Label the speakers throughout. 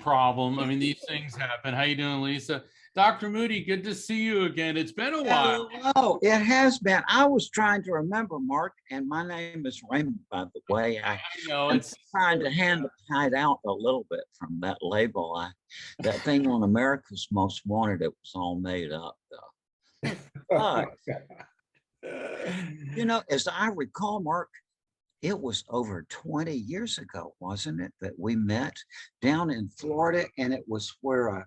Speaker 1: problem. I mean, these things happen. How you doing, Lisa? Dr. Moody, good to see you again. It's been a while.
Speaker 2: Oh, it has been. I was trying to remember, Mark, and my name is Raymond, by the way.
Speaker 1: I know
Speaker 2: I'm
Speaker 1: it's
Speaker 2: trying to hide out a little bit from that label. That thing on America's Most Wanted, it was all made up, though. But, as I recall, Mark, it was over 20 years ago, wasn't it, that we met down in Florida, and it was where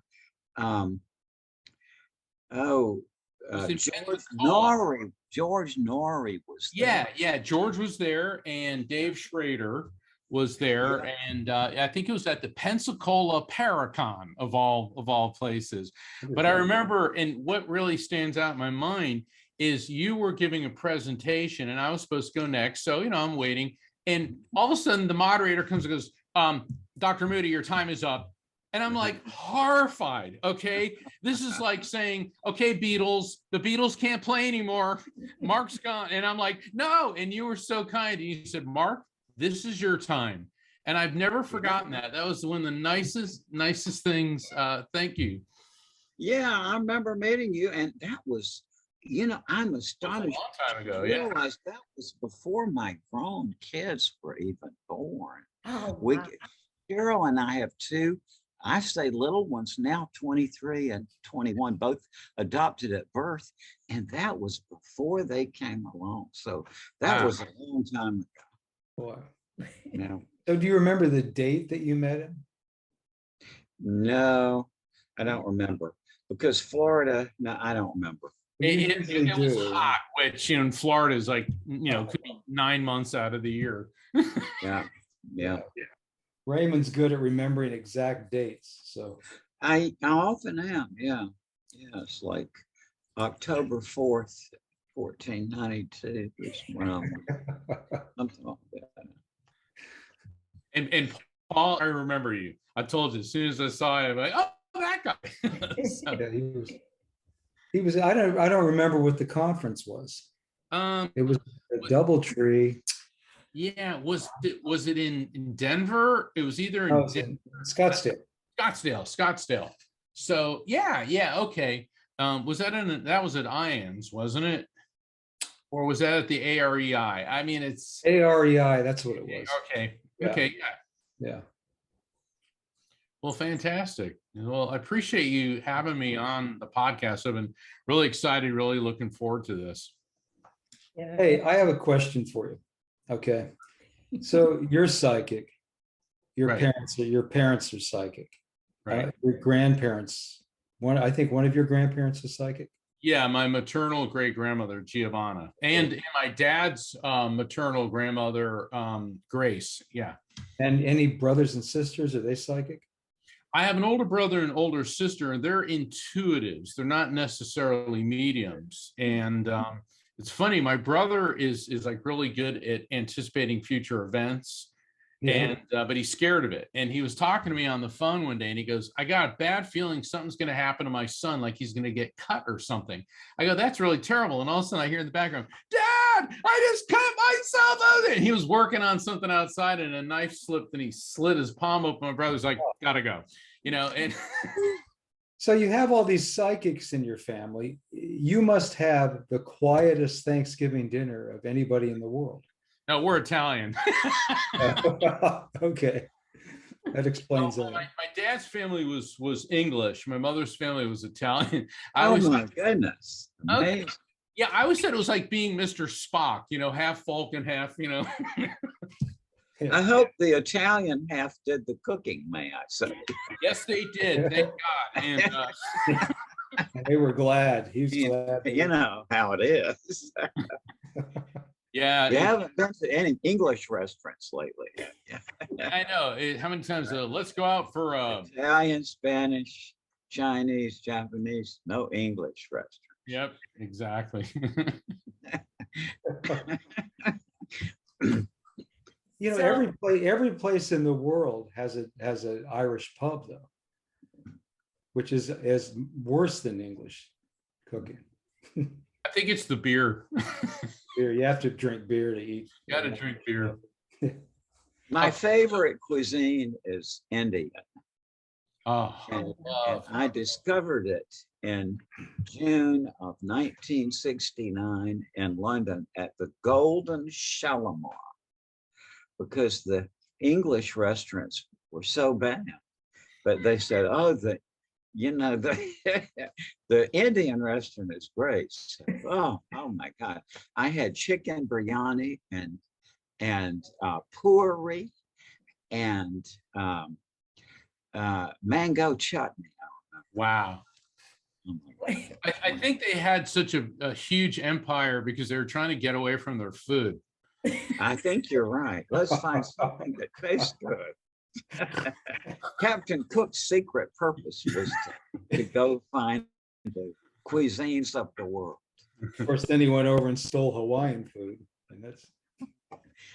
Speaker 2: George Norrie was there.
Speaker 1: Yeah, George was there, and Dave Schrader was there, and I think it was at the Pensacola Paracon of all places. But I remember, and what really stands out in my mind is you were giving a presentation, and I was supposed to go next. So I'm waiting, and all of a sudden the moderator comes and goes, "Dr. Moody, your time is up." And I'm like horrified. Okay, this is like saying, "Okay, Beatles, the Beatles can't play anymore. Mark's gone." And I'm like, "No." And you were so kind. And you said, "Mark, this is your time." And I've never forgotten that. That was one of the nicest things. Thank you.
Speaker 2: Yeah, I remember meeting you, and that was, I'm astonished.
Speaker 1: A long time ago.
Speaker 2: I realized that was before my grown kids were even born.
Speaker 3: Oh, wow.
Speaker 2: Cheryl and I have two. I say little ones now, 23 and 21, both adopted at birth. And that was before they came along. So that was a long time ago.
Speaker 4: Wow. So do you remember the date that you met him?
Speaker 2: No, I don't remember. Because Florida, no, I don't remember.
Speaker 1: It was hot, which in Florida is like, could be 9 months out of the year.
Speaker 2: Yeah.
Speaker 4: Raymond's good at remembering exact dates, so
Speaker 2: I often am. Yeah, it's like October 4th, 1492 is when I'm something like that.
Speaker 1: And Paul, I remember you. I told you as soon as I saw him, I'm like, "Oh, that guy."
Speaker 4: So, yeah, he was. I don't remember what the conference was. It was a DoubleTree.
Speaker 1: Yeah, was it in Denver? It was either in
Speaker 4: Scottsdale.
Speaker 1: Scottsdale. So yeah, okay. Was that that was at IANS, wasn't it? Or was that at the AREI? I mean, it's
Speaker 4: AREI. That's what it was.
Speaker 1: Okay.
Speaker 4: Yeah.
Speaker 1: Okay.
Speaker 4: Yeah.
Speaker 1: Well, fantastic. Well, I appreciate you having me on the podcast. I've been really excited, really looking forward to this.
Speaker 3: Yeah.
Speaker 4: Hey, I have a question for you. Okay. So you're psychic. Your parents are psychic.
Speaker 1: Right.
Speaker 4: Your grandparents. I think one of your grandparents is psychic.
Speaker 1: Yeah, my maternal great grandmother Giovanna, and my dad's maternal grandmother Grace. Yeah.
Speaker 4: And any brothers and sisters, are they psychic?
Speaker 1: I have an older brother and older sister, and they're intuitives. They're not necessarily mediums. And it's funny, my brother is like really good at anticipating future events. And but he's scared of it. And he was talking to me on the phone one day, and he goes, "I got a bad feeling something's going to happen to my son, like he's going to get cut or something." I go, "That's really terrible." And all of a sudden I hear in the background, "Dad, I just cut myself out." And he was working on something outside, and a knife slipped, and he slit his palm open. My brother's like, "Gotta go," and
Speaker 4: so you have all these psychics in your family. You must have the quietest Thanksgiving dinner of anybody in the world.
Speaker 1: No, we're Italian.
Speaker 4: Okay, that explains that.
Speaker 1: My dad's family was English. My mother's family was Italian.
Speaker 2: My goodness!
Speaker 1: Okay. Yeah, I always said it was like being Mr. Spock. Half folk and half.
Speaker 2: I hope the Italian half did the cooking. May I say?
Speaker 1: Yes, they did. Thank God. And
Speaker 4: they were glad. He was glad.
Speaker 2: You know how it is.
Speaker 1: Yeah,
Speaker 2: you haven't been to any English restaurants lately.
Speaker 1: Yeah. I know. How many times? Let's go out for
Speaker 2: Italian, Spanish, Chinese, Japanese. No English restaurant.
Speaker 1: Yep, exactly.
Speaker 4: Every place in the world has an Irish pub, though, which is worse than English cooking.
Speaker 1: I think it's the beer.
Speaker 4: Beer. You have to drink beer to eat.
Speaker 1: You got to drink beer.
Speaker 2: My favorite cuisine is Indian.
Speaker 1: Oh,
Speaker 2: And, and
Speaker 1: love.
Speaker 2: I discovered it in June of 1969 in London at the Golden Shalimar, because the English restaurants were so bad. But they said, oh, the the Indian restaurant is great. So, oh my God. I had chicken biryani and puri and mango chutney.
Speaker 1: Wow.
Speaker 2: Oh my God.
Speaker 1: I think they had such a huge empire because they were trying to get away from their food.
Speaker 2: I think you're right. Let's find something that tastes good. Captain Cook's secret purpose was to go find the cuisines of the world.
Speaker 4: Of course, then he went over and stole Hawaiian food, and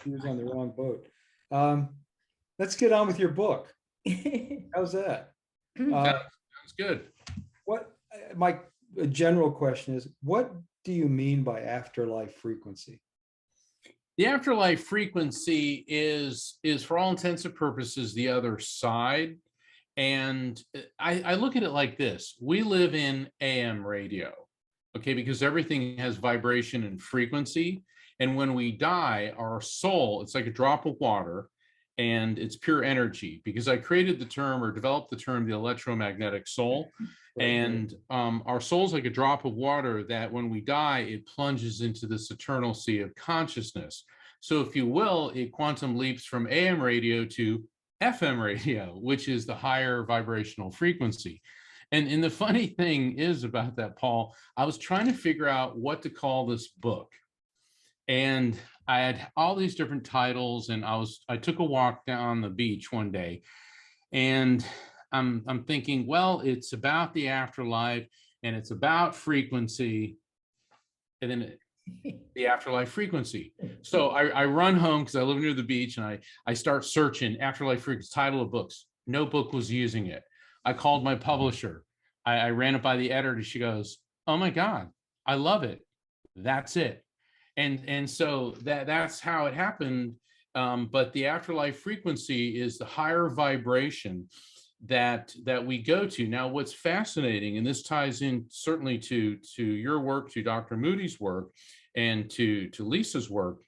Speaker 4: he was on the wrong boat. Let's get on with your book. How's that?
Speaker 1: Sounds good.
Speaker 4: My general question is, what do you mean by afterlife frequency?
Speaker 1: The afterlife frequency is for all intents and purposes the other side. And I look at it like this. We live in AM radio, okay, because everything has vibration and frequency. And when we die, our soul, it's like a drop of water, and it's pure energy, because I created the term, or developed the term, the electromagnetic soul. And our soul's like a drop of water that when we die, it plunges into this eternal sea of consciousness. So if you will, it quantum leaps from AM radio to FM radio, which is the higher vibrational frequency. And the funny thing is about that, Paul, I was trying to figure out what to call this book. And I had all these different titles, and I took a walk down the beach one day, and I'm thinking, well, it's about the afterlife and it's about frequency, and then the afterlife frequency. So I run home because I live near the beach, and I start searching afterlife frequency, title of books. No book was using it. I called my publisher. I ran it by the editor. She goes, oh my God, I love it. That's it. And so that's how it happened. But the afterlife frequency is the higher vibration that we go to. Now, what's fascinating, and this ties in certainly to your work, to Dr. Moody's work, and to Lisa's work,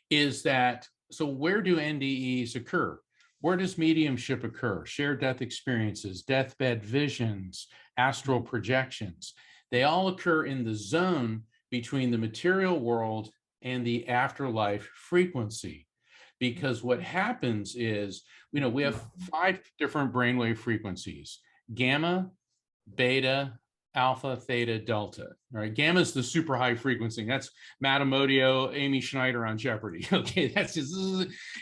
Speaker 1: is that, so where do NDEs occur? Where does mediumship occur? Shared death experiences, deathbed visions, astral projections. They all occur in the zone between the material world and the afterlife frequency. Because what happens is, we have 5 different brainwave frequencies: gamma, beta, alpha, theta, delta. All right, gamma is the super high frequency. That's Matt Amodio, Amy Schneider on Jeopardy. Okay, that's just,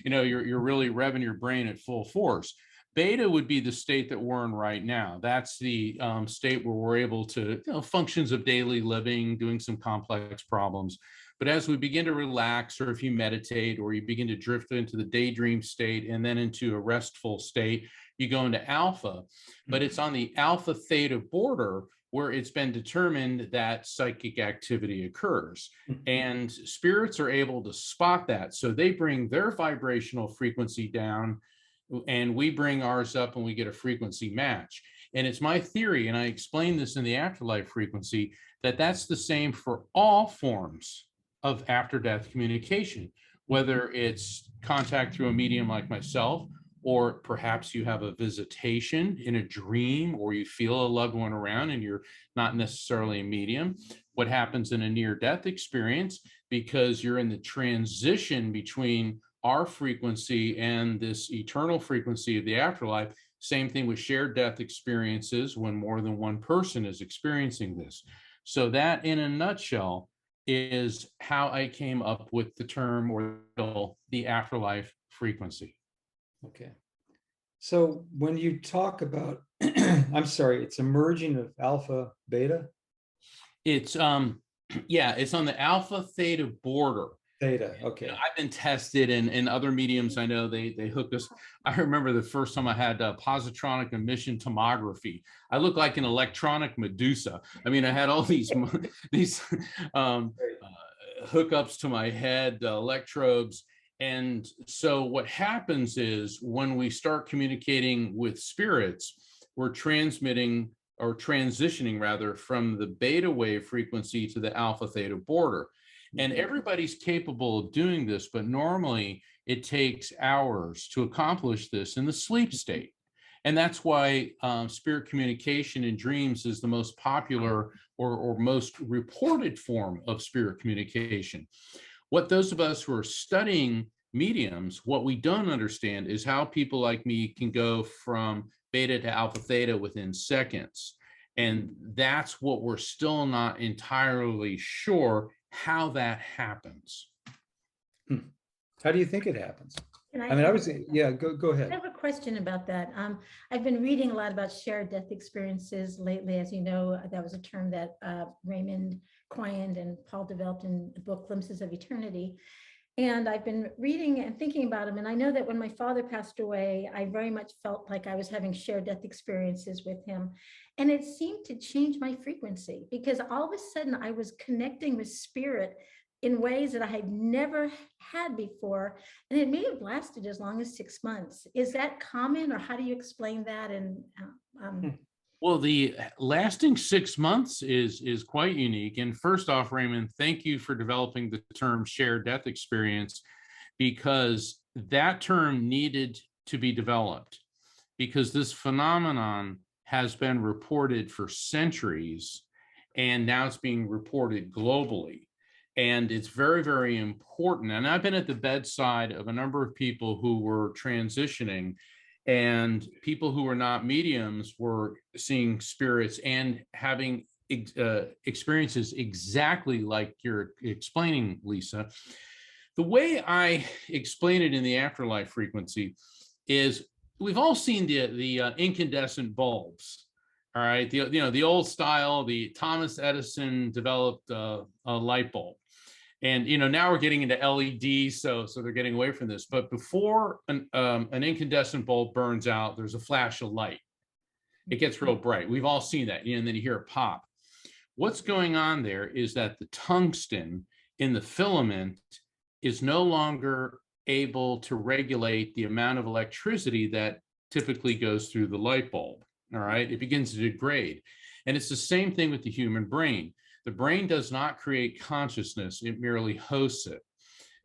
Speaker 1: you're really revving your brain at full force. Beta would be the state that we're in right now. That's the state where we're able to, functions of daily living, doing some complex problems. But as we begin to relax, or if you meditate, or you begin to drift into the daydream state and then into a restful state, you go into alpha. But it's on the alpha theta border where it's been determined that psychic activity occurs. And spirits are able to spot that. So they bring their vibrational frequency down, and we bring ours up, and we get a frequency match. And it's my theory, and I explain this in the afterlife frequency, that that's the same for all forms of after-death communication, whether it's contact through a medium like myself, or perhaps you have a visitation in a dream, or you feel a loved one around and you're not necessarily a medium. What happens in a near-death experience, because you're in the transition between our frequency and this eternal frequency of the afterlife. Same thing with shared death experiences when more than one person is experiencing this. So that, in a nutshell, is how I came up with the term, or the afterlife frequency.
Speaker 4: Okay. So when you talk about, I'm sorry, it's a merging of alpha, beta?
Speaker 1: It's, it's on the alpha theta border.
Speaker 4: Theta, okay.
Speaker 1: I've been tested, and other mediums I know, they hook us. I remember the first time I had positronic emission tomography. I looked like an electronic Medusa. I mean, I had all these hookups to my head, electrodes, And so what happens is when we start communicating with spirits, we're transmitting or transitioning rather from the beta wave frequency to the alpha theta border. And everybody's capable of doing this, but normally it takes hours to accomplish this in the sleep state. And that's why spirit communication in dreams is the most popular or most reported form of spirit communication. What those of us who are studying mediums, what we don't understand is how people like me can go from beta to alpha theta within seconds. And that's what we're still not entirely sure how that happens.
Speaker 4: How do you think it happens?
Speaker 3: Can
Speaker 4: I mean, I was, yeah, go
Speaker 3: I
Speaker 4: ahead.
Speaker 3: have a question about that. I've been reading a lot about shared death experiences lately. As you know, that was a term that Raymond coined and Paul developed in the book Glimpses of Eternity. And I've been reading and thinking about him. And I know that when my father passed away, I very much felt like I was having shared death experiences with him. And it seemed to change my frequency because all of a sudden I was connecting with spirit in ways that I had never had before. And it may have lasted as long as 6 months. Is that common, or how do you explain that? And
Speaker 1: Well, the lasting 6 months is quite unique. And first off, Raymond, thank you for developing the term shared death experience, because that term needed to be developed, because this phenomenon has been reported for centuries, and now it's being reported globally. And it's very, very important. And I've been at the bedside of a number of people who were transitioning, and people who were not mediums were seeing spirits and having experiences exactly like you're explaining, Lisa. The way I explain it in the afterlife frequency is we've all seen the incandescent bulbs. All right, the old style, the Thomas Edison developed a light bulb. And now we're getting into LEDs, so they're getting away from this. But before an incandescent bulb burns out, there's a flash of light. It gets real bright. We've all seen that, and then you hear it pop. What's going on there is that the tungsten in the filament is no longer able to regulate the amount of electricity that typically goes through the light bulb. All right, it begins to degrade. And it's the same thing with the human brain. The brain does not create consciousness, it merely hosts it.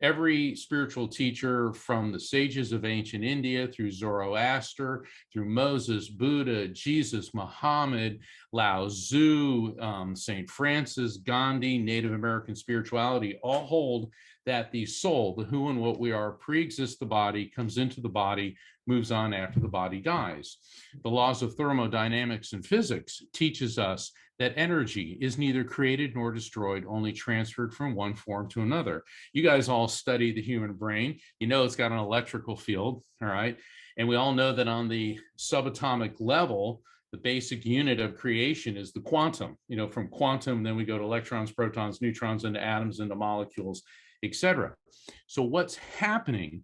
Speaker 1: Every spiritual teacher from the sages of ancient India through Zoroaster, through Moses, Buddha, Jesus, Muhammad, Lao Tzu, St. Francis, Gandhi, Native American spirituality, all hold that the soul, the who and what we are, pre-exists the body, comes into the body, moves on after the body dies. The laws of thermodynamics and physics teaches us that energy is neither created nor destroyed, only transferred from one form to another. You guys all study the human brain. You know it's got an electrical field, all right? And we all know that on the subatomic level, the basic unit of creation is the quantum. From quantum, then we go to electrons, protons, neutrons, into atoms, into molecules, etc. So what's happening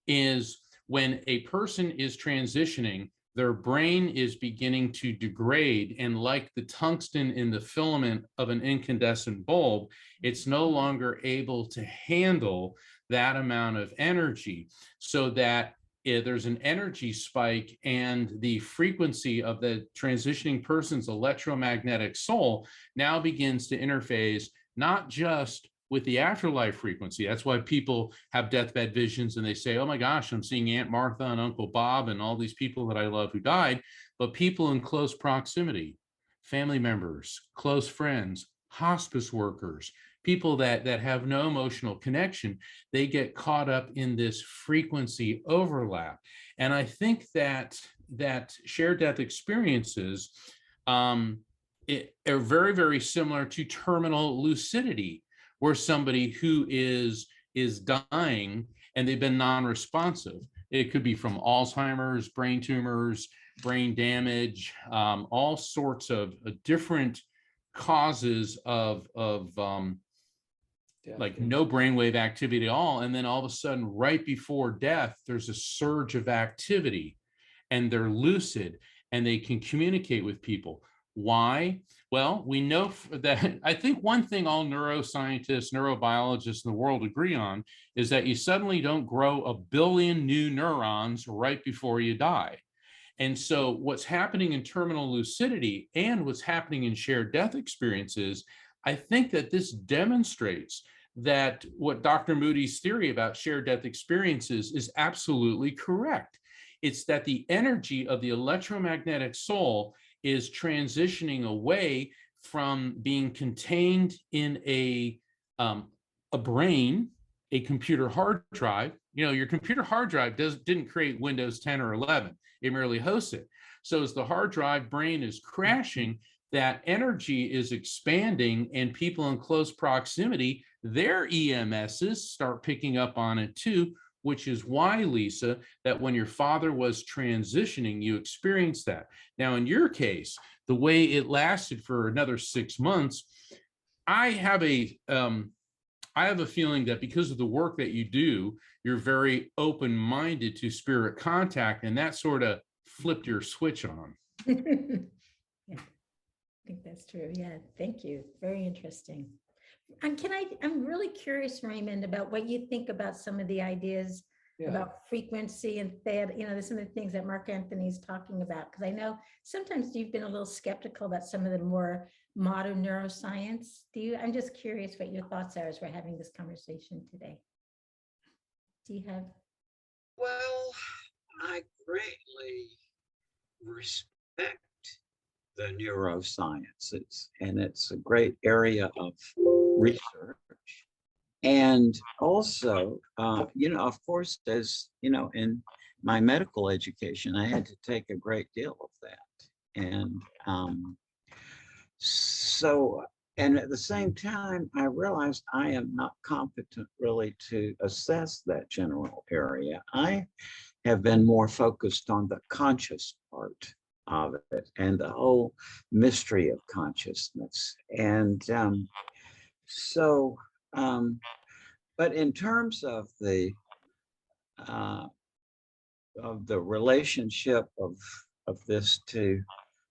Speaker 1: is when a person is transitioning, their brain is beginning to degrade, and like the tungsten in the filament of an incandescent bulb, it's no longer able to handle that amount of energy, so that there's an energy spike, and the frequency of the transitioning person's electromagnetic soul now begins to interface not just with the afterlife frequency. That's why people have deathbed visions and they say, oh my gosh, I'm seeing Aunt Martha and Uncle Bob and all these people that I love who died, but people in close proximity, family members, close friends, hospice workers, people that have no emotional connection, they get caught up in this frequency overlap. And I think that shared death experiences are very, very similar to terminal lucidity, where somebody who is dying and they've been non-responsive. It could be from Alzheimer's, brain tumors, brain damage, all sorts of different causes of like no brainwave activity at all. And then all of a sudden, right before death, there's a surge of activity, and they're lucid and they can communicate with people. Why? Well, we know that I think one thing all neuroscientists, neurobiologists in the world agree on is that you suddenly don't grow a billion new neurons right before you die. And so what's happening in terminal lucidity and what's happening in shared death experiences, I think that this demonstrates that what Dr. Moody's theory about shared death experiences is absolutely correct. It's that the energy of the electromagnetic soul is transitioning away from being contained in a brain, a computer hard drive. You know, your computer hard drive didn't create Windows 10 or 11. It merely hosts it. So as the hard drive brain is crashing, that energy is expanding, and people in close proximity, their EMSs start picking up on it too, which is why, Lisa, that when your father was transitioning, you experienced that. Now, in your case, the way it lasted for another 6 months, I have a feeling that because of the work that you do, you're very open-minded to spirit contact, and that sort of flipped your switch on.
Speaker 3: Yeah, I think that's true. Yeah, thank you. Very interesting. And I'm really curious, Raymond, about what you think about some of the ideas about frequency and that, there's some of the things that Mark Anthony's talking about. Because I know sometimes you've been a little skeptical about some of the more modern neuroscience. I'm just curious what your thoughts are as we're having this conversation today. Do you have?
Speaker 2: Well, I greatly respect the neurosciences, and it's a great area of research. And also, of course, as in my medical education, I had to take a great deal of that. And and at the same time, I realized I am not competent really to assess that general area. I have been more focused on the conscious part of it and the whole mystery of consciousness. And but in terms of the relationship of this to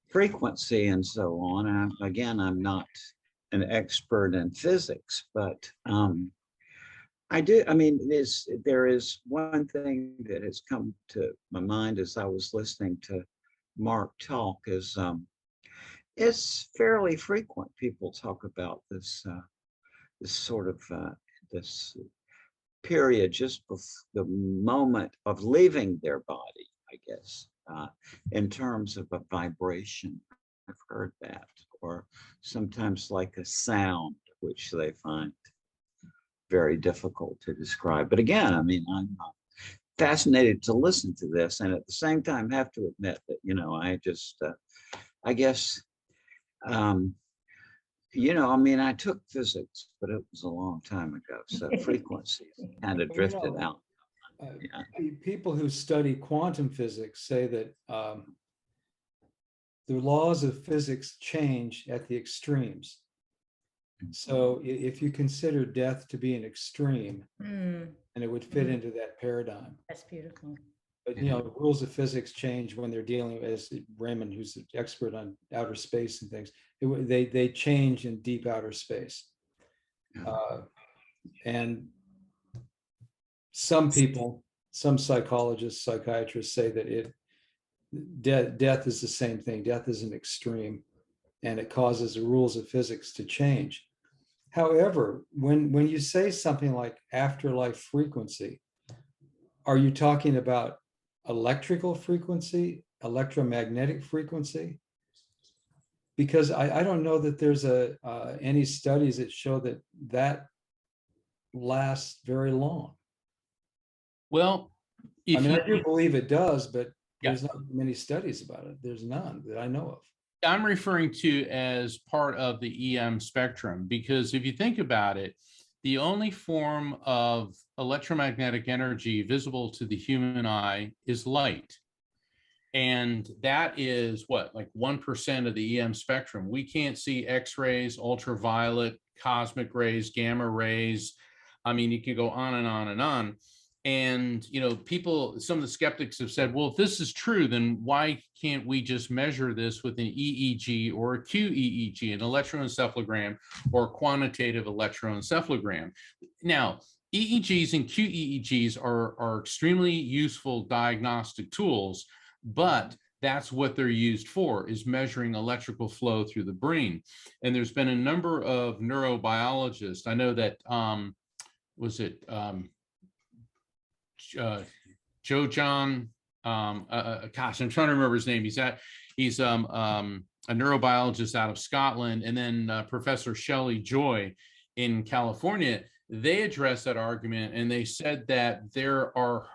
Speaker 2: frequency and so on, I'm not an expert in physics, but there is one thing that has come to my mind as I was listening to Mark talk is it's fairly frequent. People talk about this this period just before the moment of leaving their body, I guess, in terms of a vibration. I've heard that, or sometimes like a sound, which they find very difficult to describe. But again, I'm fascinated to listen to this, and at the same time have to admit that I guess I took physics, but it was a long time ago, so frequency kind of drifted out.
Speaker 4: People who study quantum physics say that the laws of physics change at the extremes. So if you consider death to be an extreme, and it would fit into that paradigm.
Speaker 3: That's beautiful.
Speaker 4: But the rules of physics change when they're dealing, as Raymond, who's an expert on outer space and things, they change in deep outer space. And some people, some psychologists, psychiatrists say that death is the same thing. Death is an extreme, and it causes the rules of physics to change. However, when you say something like afterlife frequency, are you talking about electrical frequency, electromagnetic frequency? Because I don't know that there's any studies that show that lasts very long.
Speaker 1: Well,
Speaker 4: I do believe it does, but there's not many studies about it. There's none that I know of.
Speaker 1: I'm referring to as part of the EM spectrum, because if you think about it, the only form of electromagnetic energy visible to the human eye is light. And that is like 1% of the EM spectrum. We can't see X-rays, ultraviolet, cosmic rays, gamma rays. You could go on and on and on. And, people, some of the skeptics have said, well, if this is true, then why can't we just measure this with an EEG or a QEEG, an electroencephalogram or quantitative electroencephalogram? Now, EEGs and QEEGs are extremely useful diagnostic tools, but that's what they're used for, is measuring electrical flow through the brain. And there's been a number of neurobiologists. I know that, Joe John, gosh, I'm trying to remember his name. He's a neurobiologist out of Scotland, and then Professor Shelley Joy in California. They addressed that argument, and they said that there are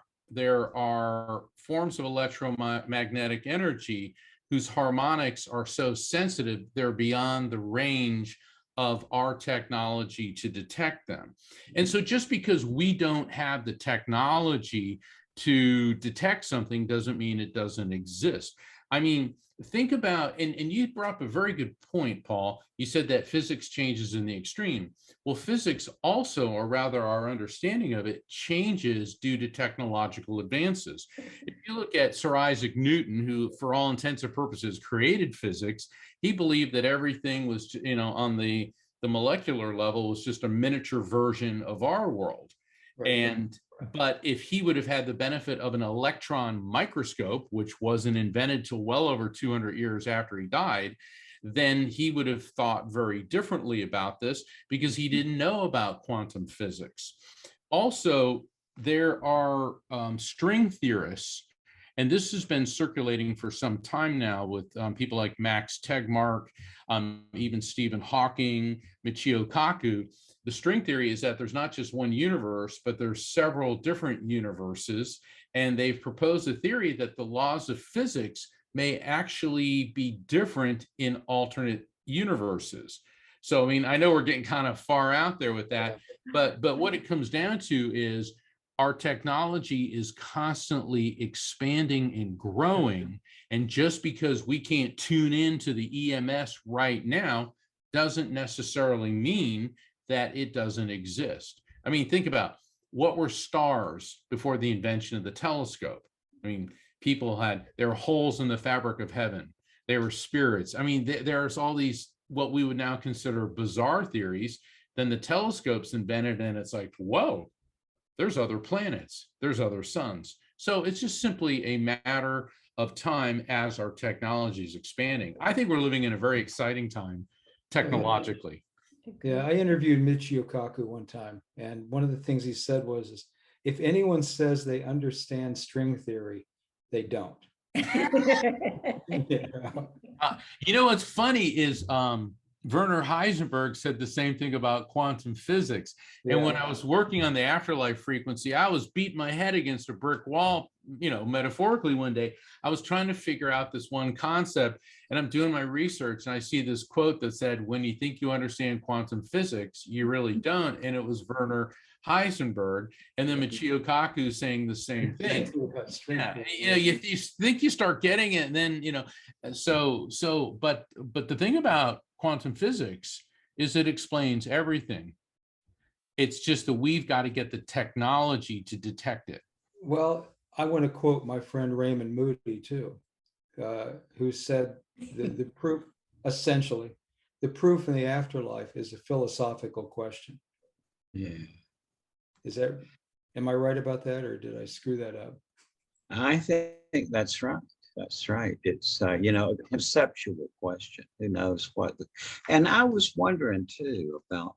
Speaker 1: forms of electromagnetic energy whose harmonics are so sensitive they're beyond the range of our technology to detect them. And so just because we don't have the technology to detect something doesn't mean it doesn't exist. I mean, think about, and you brought up a very good point, Paul. You said that physics changes in the extreme. Well, physics also, or rather our understanding of it, changes due to technological advances. If you look at Sir Isaac Newton, who for all intents and purposes created physics, he believed that everything was, on the molecular level was just a miniature version of our world. Right. But if he would have had the benefit of an electron microscope, which wasn't invented till well over 200 years after he died, then he would have thought very differently about this, because he didn't know about quantum physics. Also, there are string theorists, and this has been circulating for some time now with people like Max Tegmark, even Stephen Hawking, Michio Kaku. The string theory is that there's not just one universe, but there's several different universes. And they've proposed a theory that the laws of physics may actually be different in alternate universes. So, I mean, I know we're getting kind of far out there with that, but what it comes down to is our technology is constantly expanding and growing. And just because we can't tune into the EMS right now doesn't necessarily mean that it doesn't exist. I mean, think about, what were stars before the invention of the telescope? I mean, there were holes in the fabric of heaven. They were spirits. I mean, there's all these, what we would now consider bizarre theories. Then the telescope's invented, and it's like, whoa, there's other planets, there's other suns. So it's just simply a matter of time as our technology is expanding. I think we're living in a very exciting time technologically.
Speaker 4: Yeah, I interviewed Michio Kaku one time, and one of the things he said was, if anyone says they understand string theory, they don't.
Speaker 1: What's funny is Werner Heisenberg said the same thing about quantum physics. And when I was working on the afterlife frequency, I was beating my head against a brick wall, metaphorically. One day I was trying to figure out this one concept, and I'm doing my research, and I see this quote that said, when you think you understand quantum physics, you really don't. And it was Werner Heisenberg. And then Michio Kaku saying the same thing. You think you start getting it, and then but the thing about quantum physics is it explains everything. It's just that we've got to get the technology to detect it.
Speaker 4: Well, I want to quote my friend Raymond Moody too, who said the proof, essentially, the proof in the afterlife is a philosophical question.
Speaker 2: Yeah.
Speaker 4: Am I right about that, or did I screw that up?
Speaker 2: I think that's right. That's right. It's, a conceptual question. Who knows what? And I was wondering too about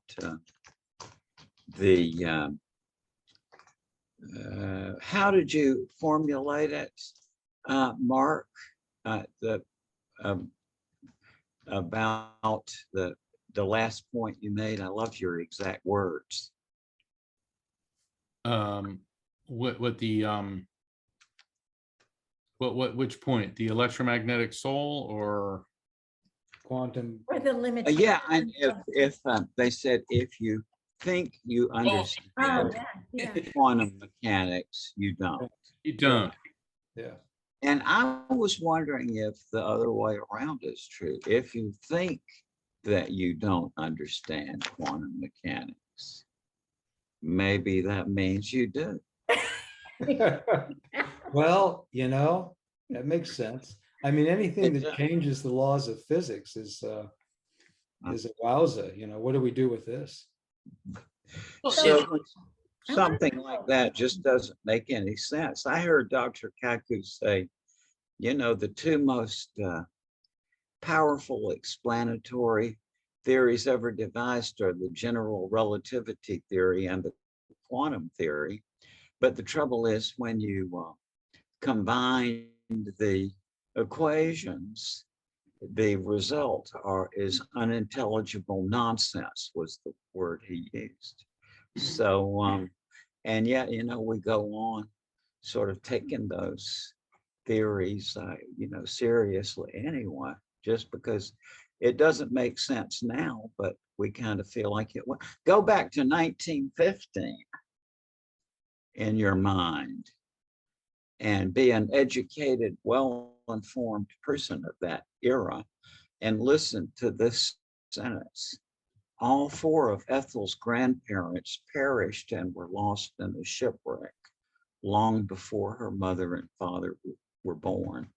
Speaker 2: how did you formulate it, Mark? About the last point you made. I love your exact words.
Speaker 1: Which point? The electromagnetic soul or
Speaker 4: quantum?
Speaker 3: Or the limit.
Speaker 2: Yeah, and if they said, if you think you understand quantum mechanics, you don't.
Speaker 1: You don't.
Speaker 4: Yeah.
Speaker 2: And I was wondering if the other way around is true. If you think that you don't understand quantum mechanics, maybe that means you do.
Speaker 4: Well, that makes sense. I mean, anything that
Speaker 2: Exactly.
Speaker 4: changes the laws of physics is a wowza. What do we do with this?
Speaker 1: Well,
Speaker 2: So
Speaker 1: and-
Speaker 2: when
Speaker 3: I wanna
Speaker 2: something like that just doesn't make any sense. I heard Dr. Kaku say, the two most powerful explanatory theories ever devised are the general relativity theory and the quantum theory. But the trouble is when you combine the equations, the result is unintelligible nonsense was the word he used. So, and yet, we go on sort of taking those theories, seriously anyway, just because it doesn't make sense now, but we kind of feel like it will. Go back to 1915 in your mind and be an educated, well-informed person of that era and listen to this sentence. All four of Ethel's grandparents perished and were lost in a shipwreck long before her mother and father were born.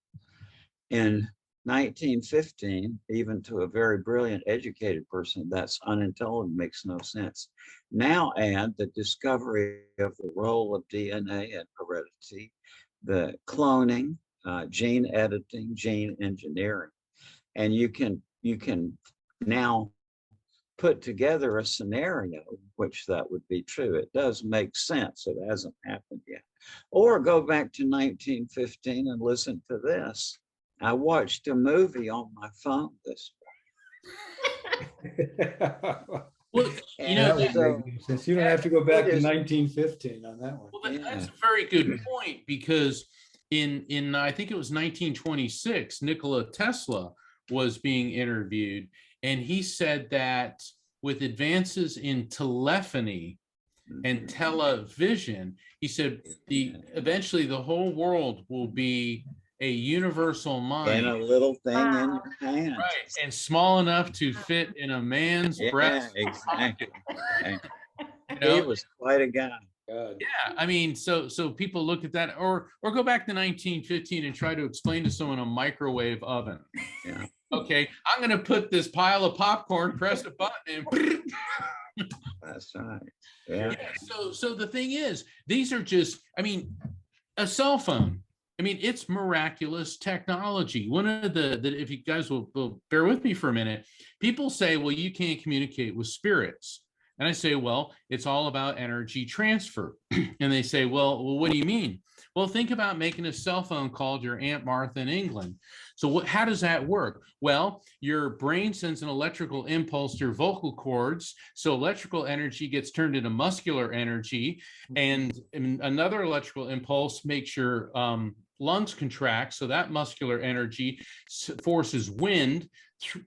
Speaker 2: In 1915, even to a very brilliant, educated person, that's unintelligent, makes no sense. Now add the discovery of the role of DNA and heredity, the cloning, gene editing, gene engineering, and you can now put together a scenario which that would be true. It does make sense. It hasn't happened yet. Or go back to 1915 and listen to this. I watched a movie on my phone this
Speaker 1: well,
Speaker 4: That would
Speaker 2: so
Speaker 4: make good sense. You don't have to go back
Speaker 2: it
Speaker 4: to
Speaker 2: is-
Speaker 4: 1915 on that one.
Speaker 1: well, that's
Speaker 2: Yeah.
Speaker 1: a very good point because in I think it was 1926, Nikola Tesla was being interviewed, and he said that with advances in telephony and television, he said eventually the whole world will be a universal
Speaker 2: and
Speaker 1: mind,
Speaker 2: a little thing in
Speaker 3: Wow.
Speaker 2: your hand.
Speaker 1: right, and small enough to fit in a man's
Speaker 2: Yeah,
Speaker 1: breast.
Speaker 2: exactly.
Speaker 1: You
Speaker 2: He
Speaker 1: know?
Speaker 2: was quite a guy.
Speaker 4: God.
Speaker 1: Yeah, I mean, so people look at that, or go back to 1915 and try to explain to someone a microwave oven.
Speaker 2: Yeah.
Speaker 1: Okay, I'm going to put this pile of popcorn, press a button, and
Speaker 2: That's right. Yeah.
Speaker 1: yeah. So the thing is, these are just, I mean, a cell phone. I mean, it's miraculous technology. One of if you guys will bear with me for a minute, people say, well, you can't communicate with spirits. And I say, well, it's all about energy transfer. And they say, well, what do you mean? Well, think about making a cell phone call to your Aunt Martha in England. So how does that work? Well, your brain sends an electrical impulse to your vocal cords. So electrical energy gets turned into muscular energy, and another electrical impulse makes your lungs contract. So that muscular energy forces wind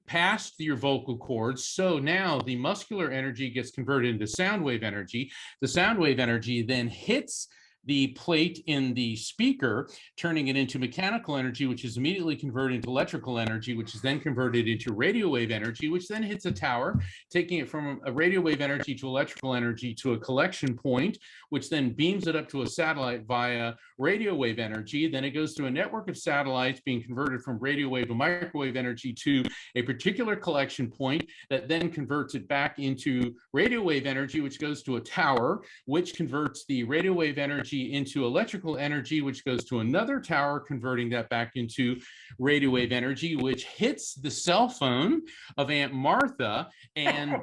Speaker 1: past your vocal cords. So now the muscular energy gets converted into sound wave energy. The sound wave energy then hits the plate in the speaker, turning it into mechanical energy, which is immediately converted into electrical energy, which is then converted into radio wave energy, which then hits a tower, taking it from a radio wave energy to electrical energy to a collection point, which then beams it up to a satellite via radio wave energy. Then it goes through a network of satellites being converted from radio wave to microwave energy to a particular collection point that then converts it back into radio wave energy, which goes to a tower, which converts the radio wave energy into electrical energy, which goes to another tower, converting that back into radio wave energy, which hits the cell phone of Aunt Martha, and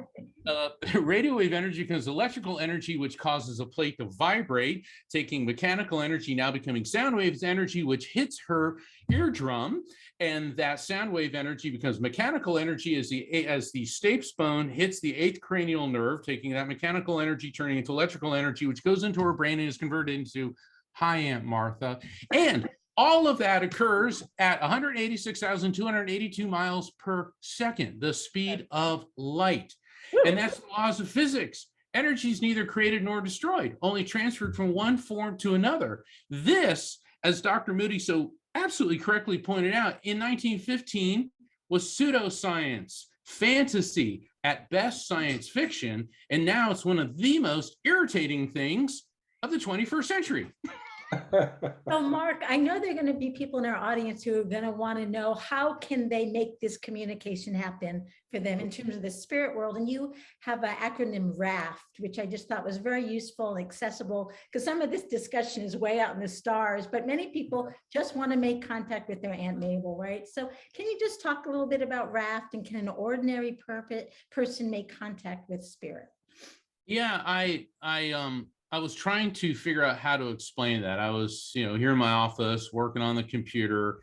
Speaker 1: radio wave energy becomes electrical energy, which causes a plate to vibrate, taking mechanical energy, now becoming sound waves energy, which hits her eardrum, and that sound wave energy becomes mechanical energy as the stapes bone hits the 8th cranial nerve, taking that mechanical energy, turning into electrical energy, which goes into her brain and is converted into hi, Aunt Martha. And all of that occurs at 186,282 miles per second, the speed of light. And that's the laws of physics. Energy is neither created nor destroyed, only transferred from one form to another. This, as Dr. Moody so absolutely correctly pointed out, in 1915 was pseudoscience, fantasy, at best science fiction, and now it's one of the most irritating things of the 21st century.
Speaker 3: So Mark, I know there are going to be people in our audience who are going to want to know how can they make this communication happen for them in terms of the spirit world. And you have an acronym RAFT, which I just thought was very useful and accessible, because some of this discussion is way out in the stars, but many people just want to make contact with their Aunt Mabel, right? So can you just talk a little bit about RAFT, and can an ordinary person make contact with spirit?
Speaker 1: Yeah, I was trying to figure out how to explain that. I was, here in my office working on the computer,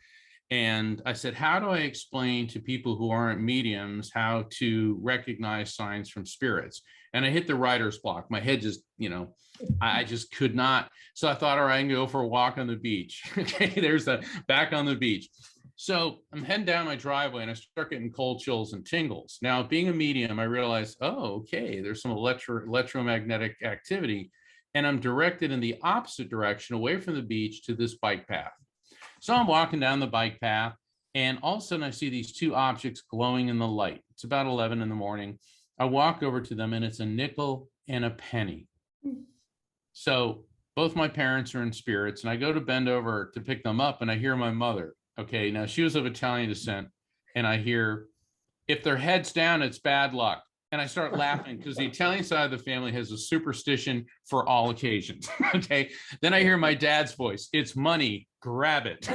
Speaker 1: and I said, how do I explain to people who aren't mediums how to recognize signs from spirits? And I hit the writer's block. My head just, I just could not. So I thought, all right, I can go for a walk on the beach. Okay, there's that, back on the beach. So I'm heading down my driveway and I start getting cold chills and tingles. Now, being a medium, I realized, oh, okay, there's some electromagnetic activity, and I'm directed in the opposite direction away from the beach to this bike path. So I'm walking down the bike path, and all of a sudden I see these two objects glowing in the light. It's about 11 in the morning. I walk over to them, and it's a nickel and a penny. So both my parents are in spirits, and I go to bend over to pick them up, and I hear my mother. Okay, now she was of Italian descent, and I hear, if their head's down, it's bad luck. And I start laughing because the Italian side of the family has a superstition for all occasions. Okay, then I hear my dad's voice. It's money, grab it.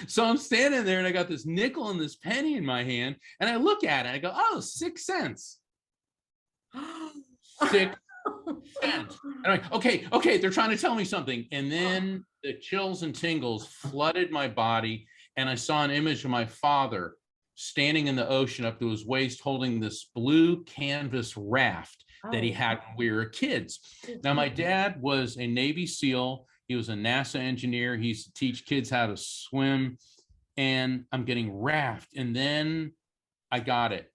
Speaker 1: So I'm standing there and I got this nickel and this penny in my hand, and I look at it. I go, oh, 6 cents. 6 cents. And I'm like, okay, they're trying to tell me something. And then the chills and tingles flooded my body, and I saw an image of my father standing in the ocean up to his waist, holding this blue canvas raft that he had when we were kids. Now, my dad was a Navy SEAL. He was a NASA engineer. He used to teach kids how to swim, and I'm getting raft. And then I got it.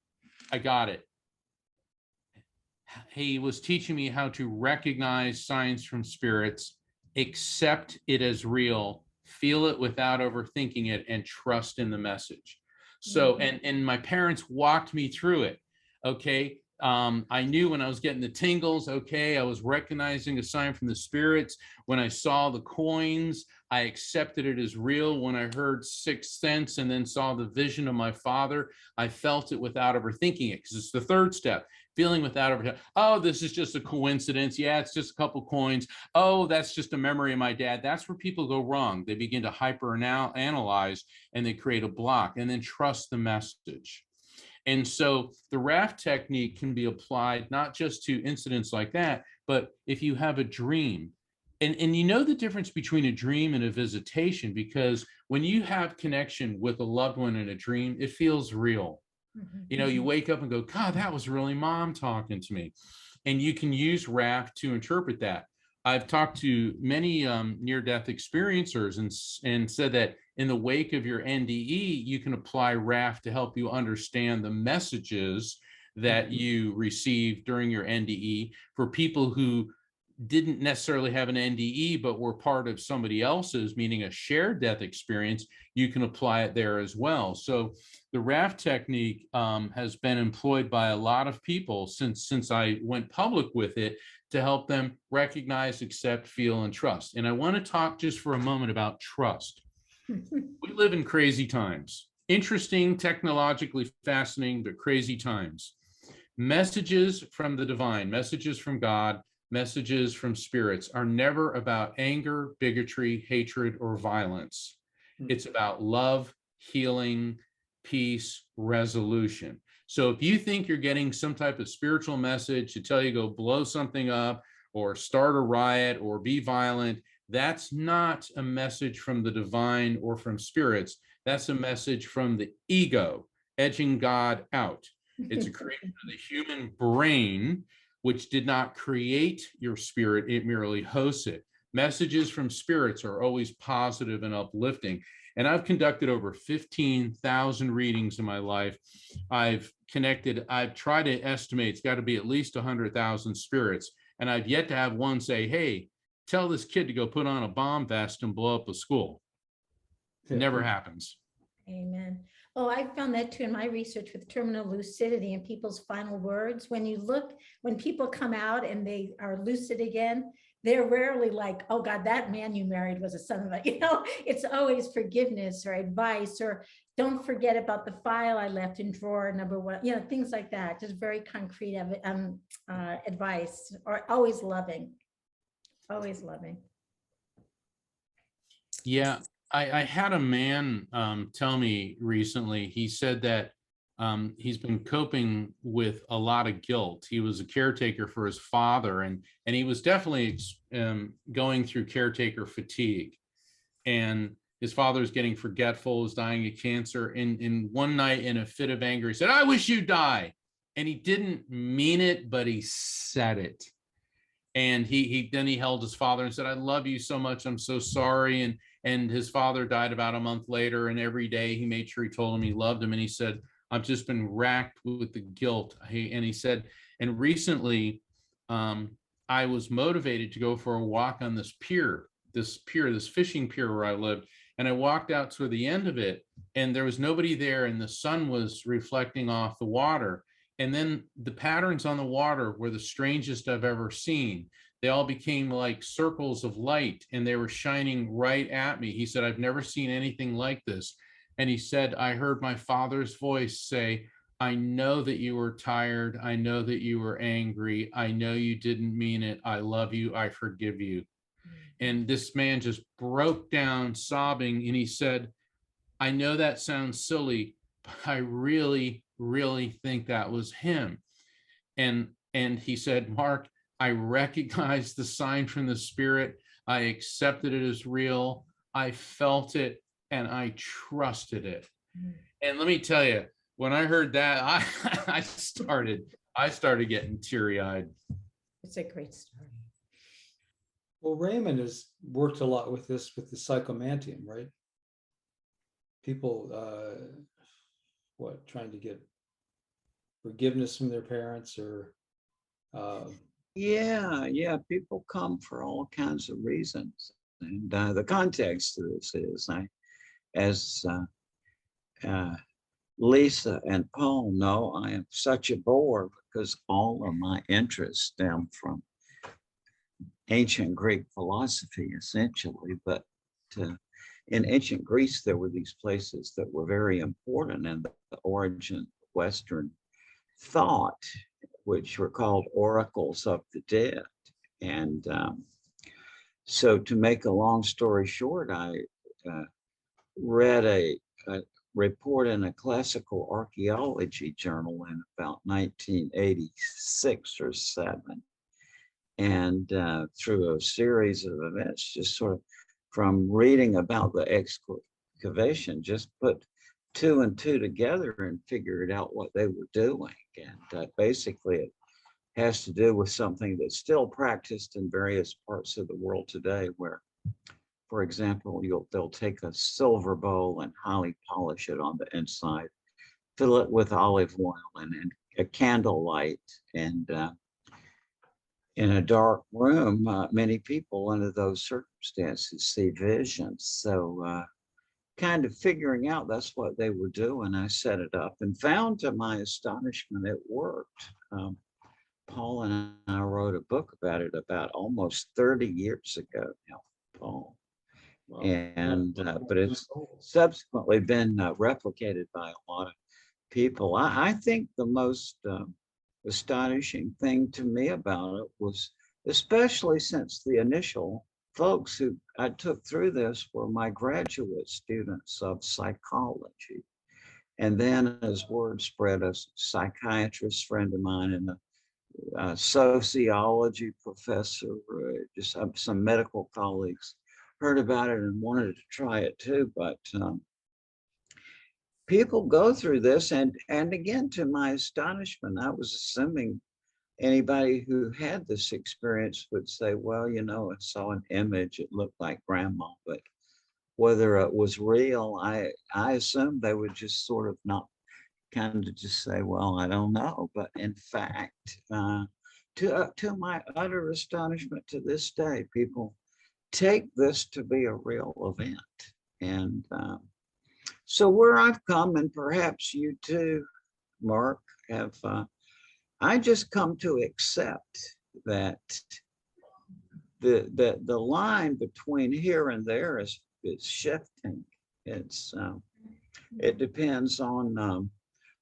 Speaker 1: He was teaching me how to recognize signs from spirits, accept it as real, feel it without overthinking it, and trust in the message. So, and my parents walked me through it. Okay. I knew when I was getting the tingles, okay, I was recognizing a sign from the spirits. When I saw the coins, I accepted it as real. When I heard 6 cents and then saw the vision of my father, I felt it without overthinking it, because it's the third step. Feeling without overthinking. Oh, this is just a coincidence. Yeah, it's just a couple coins. Oh, that's just a memory of my dad. That's where people go wrong. They begin to hyper-analyze, and they create a block, and then trust the message. And so the raft technique can be applied not just to incidents like that, but if you have a dream. And you know the difference between a dream and a visitation, because when you have connection with a loved one in a dream, it feels real. You wake up and go, God, that was really mom talking to me. And you can use raft to interpret that. I've talked to many near-death experiencers and said that in the wake of your NDE, you can apply raft to help you understand the messages that you received during your NDE. For people who didn't necessarily have an NDE, but were part of somebody else's, meaning a shared death experience, you can apply it there as well. So the raft technique has been employed by a lot of people since I went public with it, to help them recognize, accept, feel, and trust. And I want to talk just for a moment about trust. We live in crazy times. Interesting, technologically fascinating, but crazy times. Messages from the divine, messages from God, messages from spirits are never about anger, bigotry, hatred, or violence. It's about love, healing, peace, resolution. So if you think you're getting some type of spiritual message to tell you go blow something up or start a riot or be violent, that's not a message from the divine or from spirits. That's a message from the ego, edging God out. It's a creation of the human brain, which did not create your spirit, it merely hosts it. Messages from spirits are always positive and uplifting. And I've conducted over 15,000 readings in my life. I've tried to estimate, it's got to be at least 100,000 spirits. And I've yet to have one say, hey, tell this kid to go put on a bomb vest and blow up a school. It never happens.
Speaker 3: Amen. Oh, I found that too in my research with terminal lucidity and people's final words. When people come out and they are lucid again, they're rarely like, oh God, that man you married was a son of a, it's always forgiveness or advice, or don't forget about the file I left in drawer number one, things like that. Just very concrete advice, or always loving, always loving.
Speaker 1: Yeah, I had a man tell me recently, he said that he's been coping with a lot of guilt. He was a caretaker for his father, and he was definitely going through caretaker fatigue. And his father was getting forgetful, was dying of cancer. And one night in a fit of anger, he said, "I wish you'd die." And he didn't mean it, but he said it. And then he held his father and said, "I love you so much. I'm so sorry." And his father died about a month later. And every day he made sure he told him he loved him. And he said, "I've just been racked with the guilt." And he said, and recently I was motivated to go for a walk on this fishing pier where I lived. And I walked out to the end of it, and there was nobody there, and the sun was reflecting off the water. And then the patterns on the water were the strangest I've ever seen. They all became like circles of light, and they were shining right at me. He said, "I've never seen anything like this." And he said, "I heard my father's voice say, 'I know that you were tired. I know that you were angry. I know you didn't mean it. I love you. I forgive you.'" And this man just broke down sobbing. And he said, "I know that sounds silly, but I really, really think that was him." And he said, "Mark, I recognized the sign from the spirit. I accepted it as real. I felt it, and I trusted it." And let me tell you, when I heard that, I started getting teary-eyed.
Speaker 3: It's a great story.
Speaker 4: Well, Raymond has worked a lot with this, with the psychomantium, right? People, trying to get forgiveness from their parents, or
Speaker 2: Yeah, people come for all kinds of reasons. And the context of this is, as Lisa and Paul know, I am such a bore because all of my interests stem from ancient Greek philosophy, essentially. But in ancient Greece, there were these places that were very important in the origin of Western thought, which were called oracles of the dead. And so, to make a long story short, I read a report in a classical archaeology journal in about 1986 or 7. And through a series of events, just sort of from reading about the excavation, just put 2 and 2 together and figured out what they were doing. And basically, it has to do with something that's still practiced in various parts of the world today, where, for example, they'll take a silver bowl and highly polish it on the inside, fill it with olive oil and a candlelight, and in a dark room, many people under those circumstances see visions. So kind of figuring out that's what they were doing, I set it up and found, to my astonishment, it worked. Paul and I wrote a book about it about almost 30 years ago now, Paul. Wow. And but it's subsequently been replicated by a lot of people. I think the most astonishing thing to me about it was, especially since the initial folks who I took through this were my graduate students of psychology. And then, as word spread, a psychiatrist friend of mine and a sociology professor, just some medical colleagues, heard about it and wanted to try it too. But people go through this, and again, to my astonishment, I was assuming anybody who had this experience would say, well, I saw an image, it looked like grandma. But whether it was real, I assumed they would just sort of not kind of just say, well, I don't know. But in fact, to my utter astonishment, to this day, people take this to be a real event. And So where I've come, and perhaps you too, Mark, have, I just come to accept that the line between here and there is shifting. It's it depends on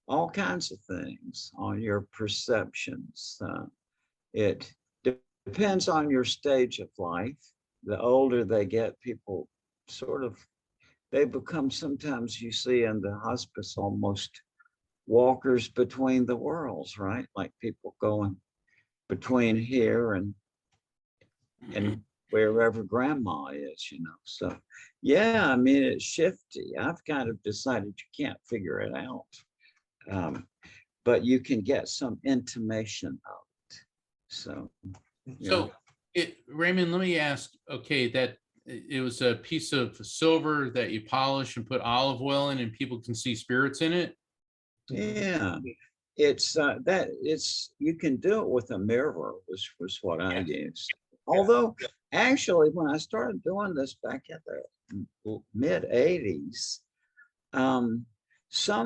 Speaker 2: all kinds of things, on your perceptions. It depends on your stage of life. The older they get, people sort of, they become, sometimes you see in the hospice, almost walkers between the worlds, right? Like people going between here and wherever grandma is, you know. So yeah, I mean, it's shifty. I've kind of decided you can't figure it out, but you can get some intimation of it. So yeah.
Speaker 1: So Raymond, let me ask, okay, that it was a piece of silver that you polish and put olive oil in and people can see spirits in it?
Speaker 2: Yeah, it's you can do it with a mirror, was what I used. Although actually, when I started doing this back in the mid 80s, some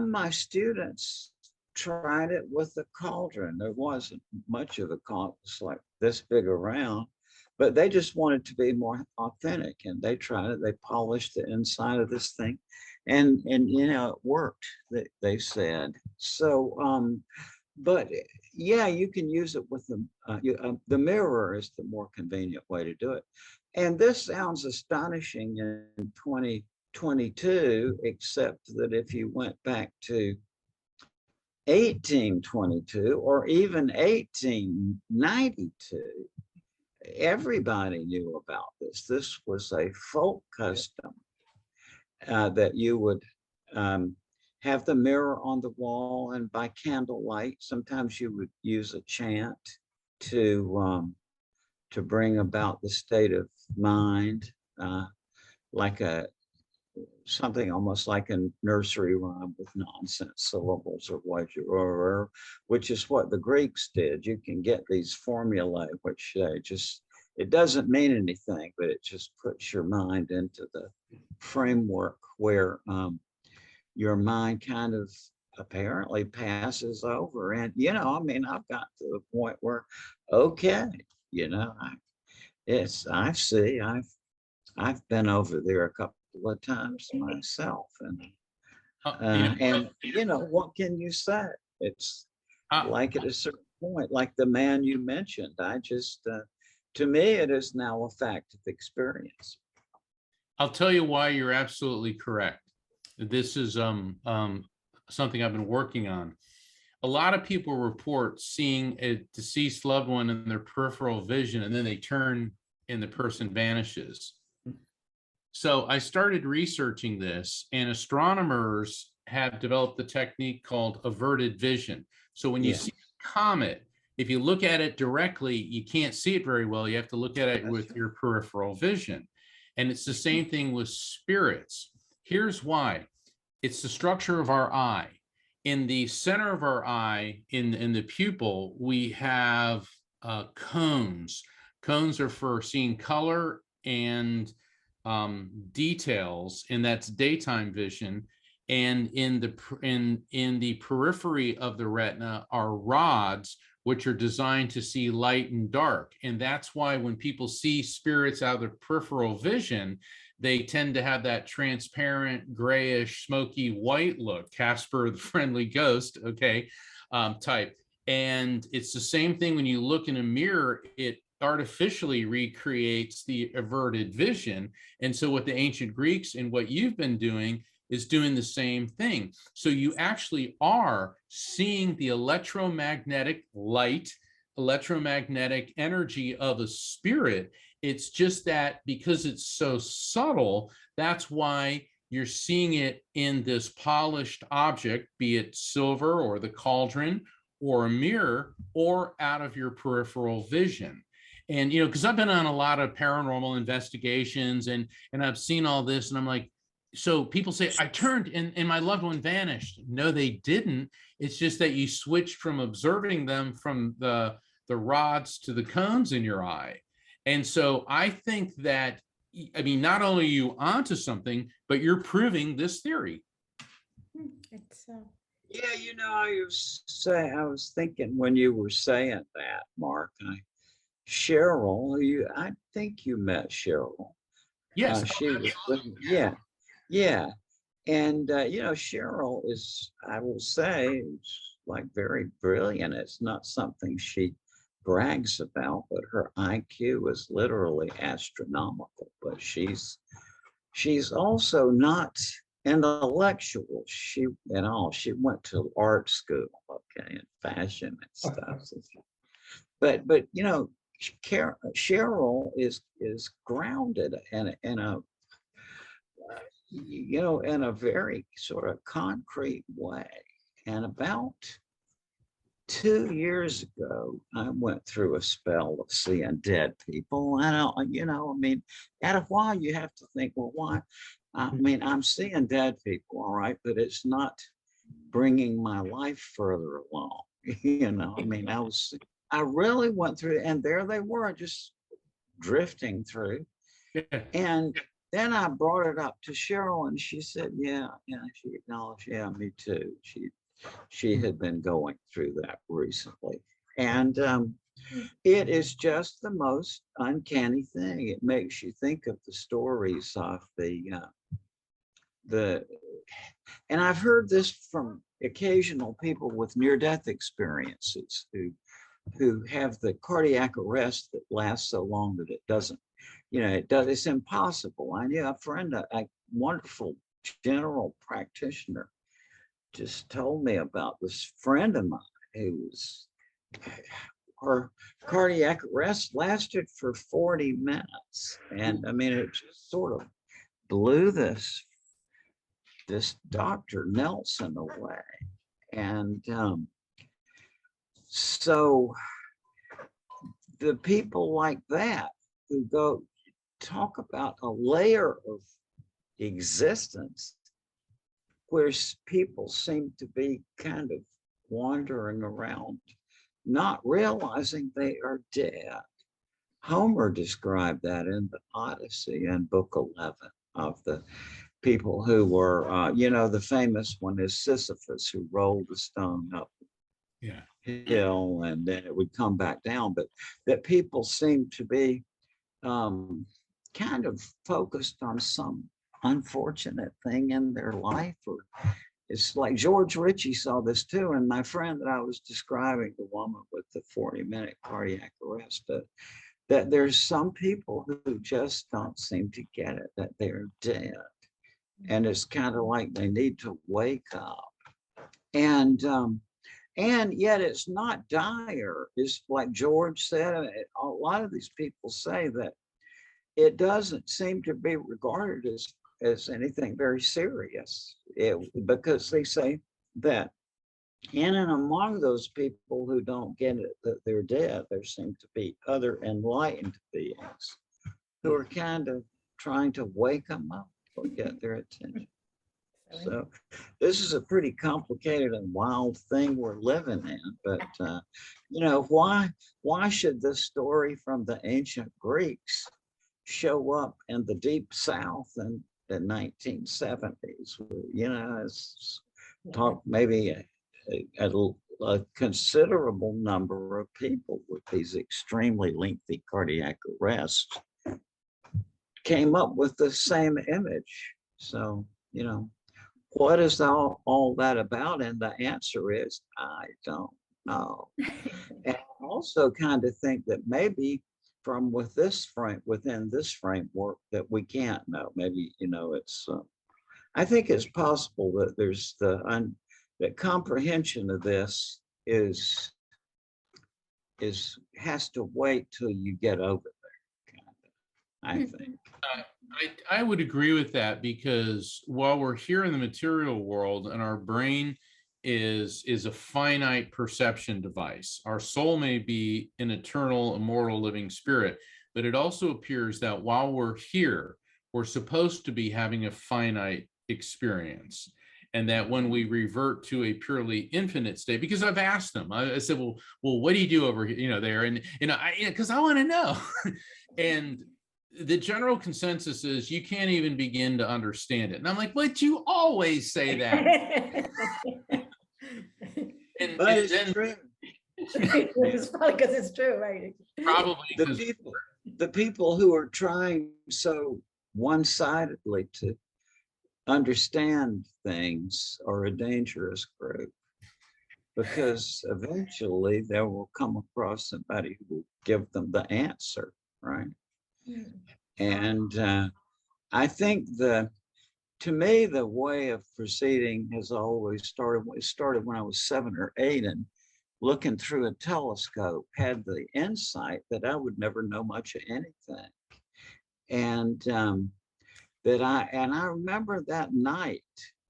Speaker 2: of my students tried it with the cauldron. There wasn't much of a cauldron, it's like this big around, but they just wanted to be more authentic, and they tried it. They polished the inside of this thing, and you know, it worked. They said so. But yeah, you can use it with the mirror is the more convenient way to do it. And this sounds astonishing in 2022, except that if you went back to 1822 or even 1892, everybody knew about this. This was a folk custom, that you would have the mirror on the wall, and by candlelight, sometimes you would use a chant to bring about the state of mind, like something almost like a nursery rhyme with nonsense syllables, or what which is what the Greeks did. You can get these formulae, which it doesn't mean anything, but it just puts your mind into the framework where your mind kind of apparently passes over. And, you know, I mean, I've got to the point where, okay, you know, I've been over there a couple of times myself, and you know, what can you say? It's like at a certain point, like the man you mentioned, I just, to me, it is now a fact of experience.
Speaker 1: I'll tell you why you're absolutely correct. This is something I've been working on. A lot of people report seeing a deceased loved one in their peripheral vision, and then they turn and the person vanishes. So I started researching this, and astronomers have developed the technique called averted vision. So when you see a comet, if you look at it directly, you can't see it very well. You have to look at it with your peripheral vision. And it's the same thing with spirits. Here's why. It's the structure of our eye. In the center of our eye, in the pupil, we have cones. Cones are for seeing color and details, and that's daytime vision. And in the periphery of the retina are rods, which are designed to see light and dark. And that's why when people see spirits out of their peripheral vision, they tend to have that transparent, grayish, smoky white look, Casper the Friendly Ghost, okay, type. And it's the same thing when you look in a mirror, it artificially recreates the averted vision. And so what the ancient Greeks and what you've been doing is doing the same thing. So you actually are seeing the electromagnetic light, electromagnetic energy of a spirit. It's just that because it's so subtle, that's why you're seeing it in this polished object, be it silver or the cauldron or a mirror, or out of your peripheral vision. And, you know, because I've been on a lot of paranormal investigations and I've seen all this, and I'm like, so people say, I turned and my loved one vanished. No, they didn't. It's just that you switched from observing them from the rods to the cones in your eye. And so I think that, I mean, not only are you onto something, but you're proving this theory.
Speaker 3: It's
Speaker 2: Yeah, I was thinking when you were saying that, Mark, Cheryl, I think you met Cheryl.
Speaker 1: Yes.
Speaker 2: She was with me. Yeah, yeah. And Cheryl is, I will say, like very brilliant. It's not something she brags about, but her IQ is literally astronomical. But she's also not intellectual. She went to art school, okay, and fashion and stuff. But Cheryl is grounded in a very sort of concrete way. And about 2 years ago, I went through a spell of seeing dead people. I mean, at a while you have to think, well, why? I mean, I'm seeing dead people, all right, but it's not bringing my life further along. I mean, I really went through, and there they were, just drifting through.
Speaker 1: Yeah.
Speaker 2: And then I brought it up to Cheryl, and she said, "Yeah, she acknowledged, yeah, me too." She had been going through that recently, and it is just the most uncanny thing. It makes you think of the stories of the, and I've heard this from occasional people with near-death experiences who have the cardiac arrest that lasts so long that it doesn't, it's impossible. I knew a friend, a wonderful general practitioner, just told me about this friend of mine her cardiac arrest lasted for 40 minutes. And I mean, it just sort of blew this Dr. Nelson away. And so the people like that who go talk about a layer of existence where people seem to be kind of wandering around, not realizing they are dead. Homer described that in the Odyssey in Book 11 of the people who were, the famous one is Sisyphus, who rolled the stone up
Speaker 1: Yeah.
Speaker 2: hill and then it would come back down. But that people seem to be kind of focused on some unfortunate thing in their life, or it's like George Ritchie saw this too. And my friend that I was describing, the woman with the 40-minute cardiac arrest, that there's some people who just don't seem to get it, that they're dead. And it's kind of like they need to wake up. And yet it's not dire. It's like George said, a lot of these people say that it doesn't seem to be regarded as anything very serious, because they say that in and among those people who don't get it, that they're dead, there seem to be other enlightened beings who are kind of trying to wake them up or get their attention. So this is a pretty complicated and wild thing we're living in. But, why should this story from the ancient Greeks show up in the deep South in the 1970s? It's talk maybe a considerable number of people with these extremely lengthy cardiac arrests came up with the same image. So, what is all that about? And the answer is, I don't know. And I also kind of think that maybe within this framework that we can't know. Maybe, it's, I think it's possible that there's that comprehension of this has to wait till you get over there, kind of, I think.
Speaker 1: I would agree with that, because while we're here in the material world and our brain is a finite perception device, our soul may be an eternal, immortal, living spirit, but it also appears that while we're here, we're supposed to be having a finite experience. And that when we revert to a purely infinite state, because I've asked them, I said, well, what do you do over here, there? And, because I want to know. And the general consensus is you can't even begin to understand it. And I'm like, but you always say that. And
Speaker 2: But it's
Speaker 1: then
Speaker 2: true.
Speaker 3: It's probably because it's true, right?
Speaker 1: probably
Speaker 2: The
Speaker 1: because
Speaker 2: people who are trying so one-sidedly to understand things are a dangerous group, because eventually they will come across somebody who will give them the answer, right? And I think to me, the way of proceeding has always started. It started when I was 7 or 8, and looking through a telescope had the insight that I would never know much of anything. And I remember that night,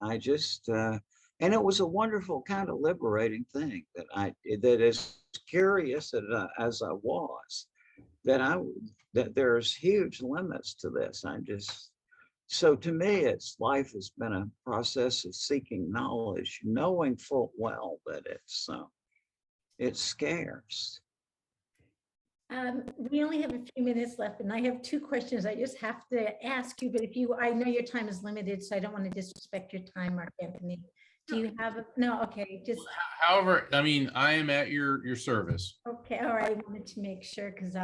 Speaker 2: I just, and it was a wonderful kind of liberating thing that as curious as I was, that there's huge limits to this. So to me, life has been a process of seeking knowledge, knowing full well that it's scarce.
Speaker 3: We only have a few minutes left, and I have 2 questions I just have to ask you, but I know your time is limited, so I don't want to disrespect your time, Mark Anthony. Do you have no, okay, just.
Speaker 1: However, I mean, I am at your service.
Speaker 3: Okay, all right, I wanted to make sure, because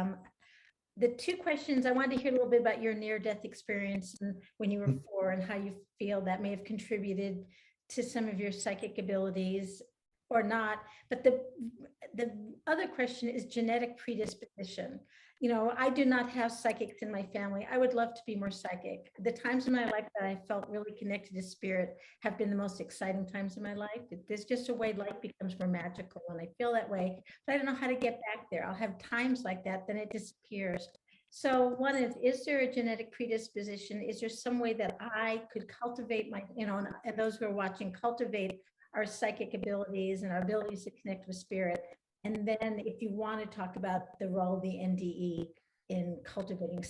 Speaker 3: the 2 questions, I wanted to hear a little bit about your near-death experience and when you were 4, and how you feel that may have contributed to some of your psychic abilities or not. But the other question is genetic predisposition. You know, I do not have psychics in my family. I would love to be more psychic. The times in my life that I felt really connected to spirit have been the most exciting times in my life. There's just a way life becomes more magical, and I feel that way, but I don't know how to get back there. I'll have times like that, then it disappears. So one is there a genetic predisposition? Is there some way that I could cultivate my, and those who are watching, cultivate our psychic abilities and our abilities to connect with spirit? And then if you want to talk about the role of the NDE in cultivating,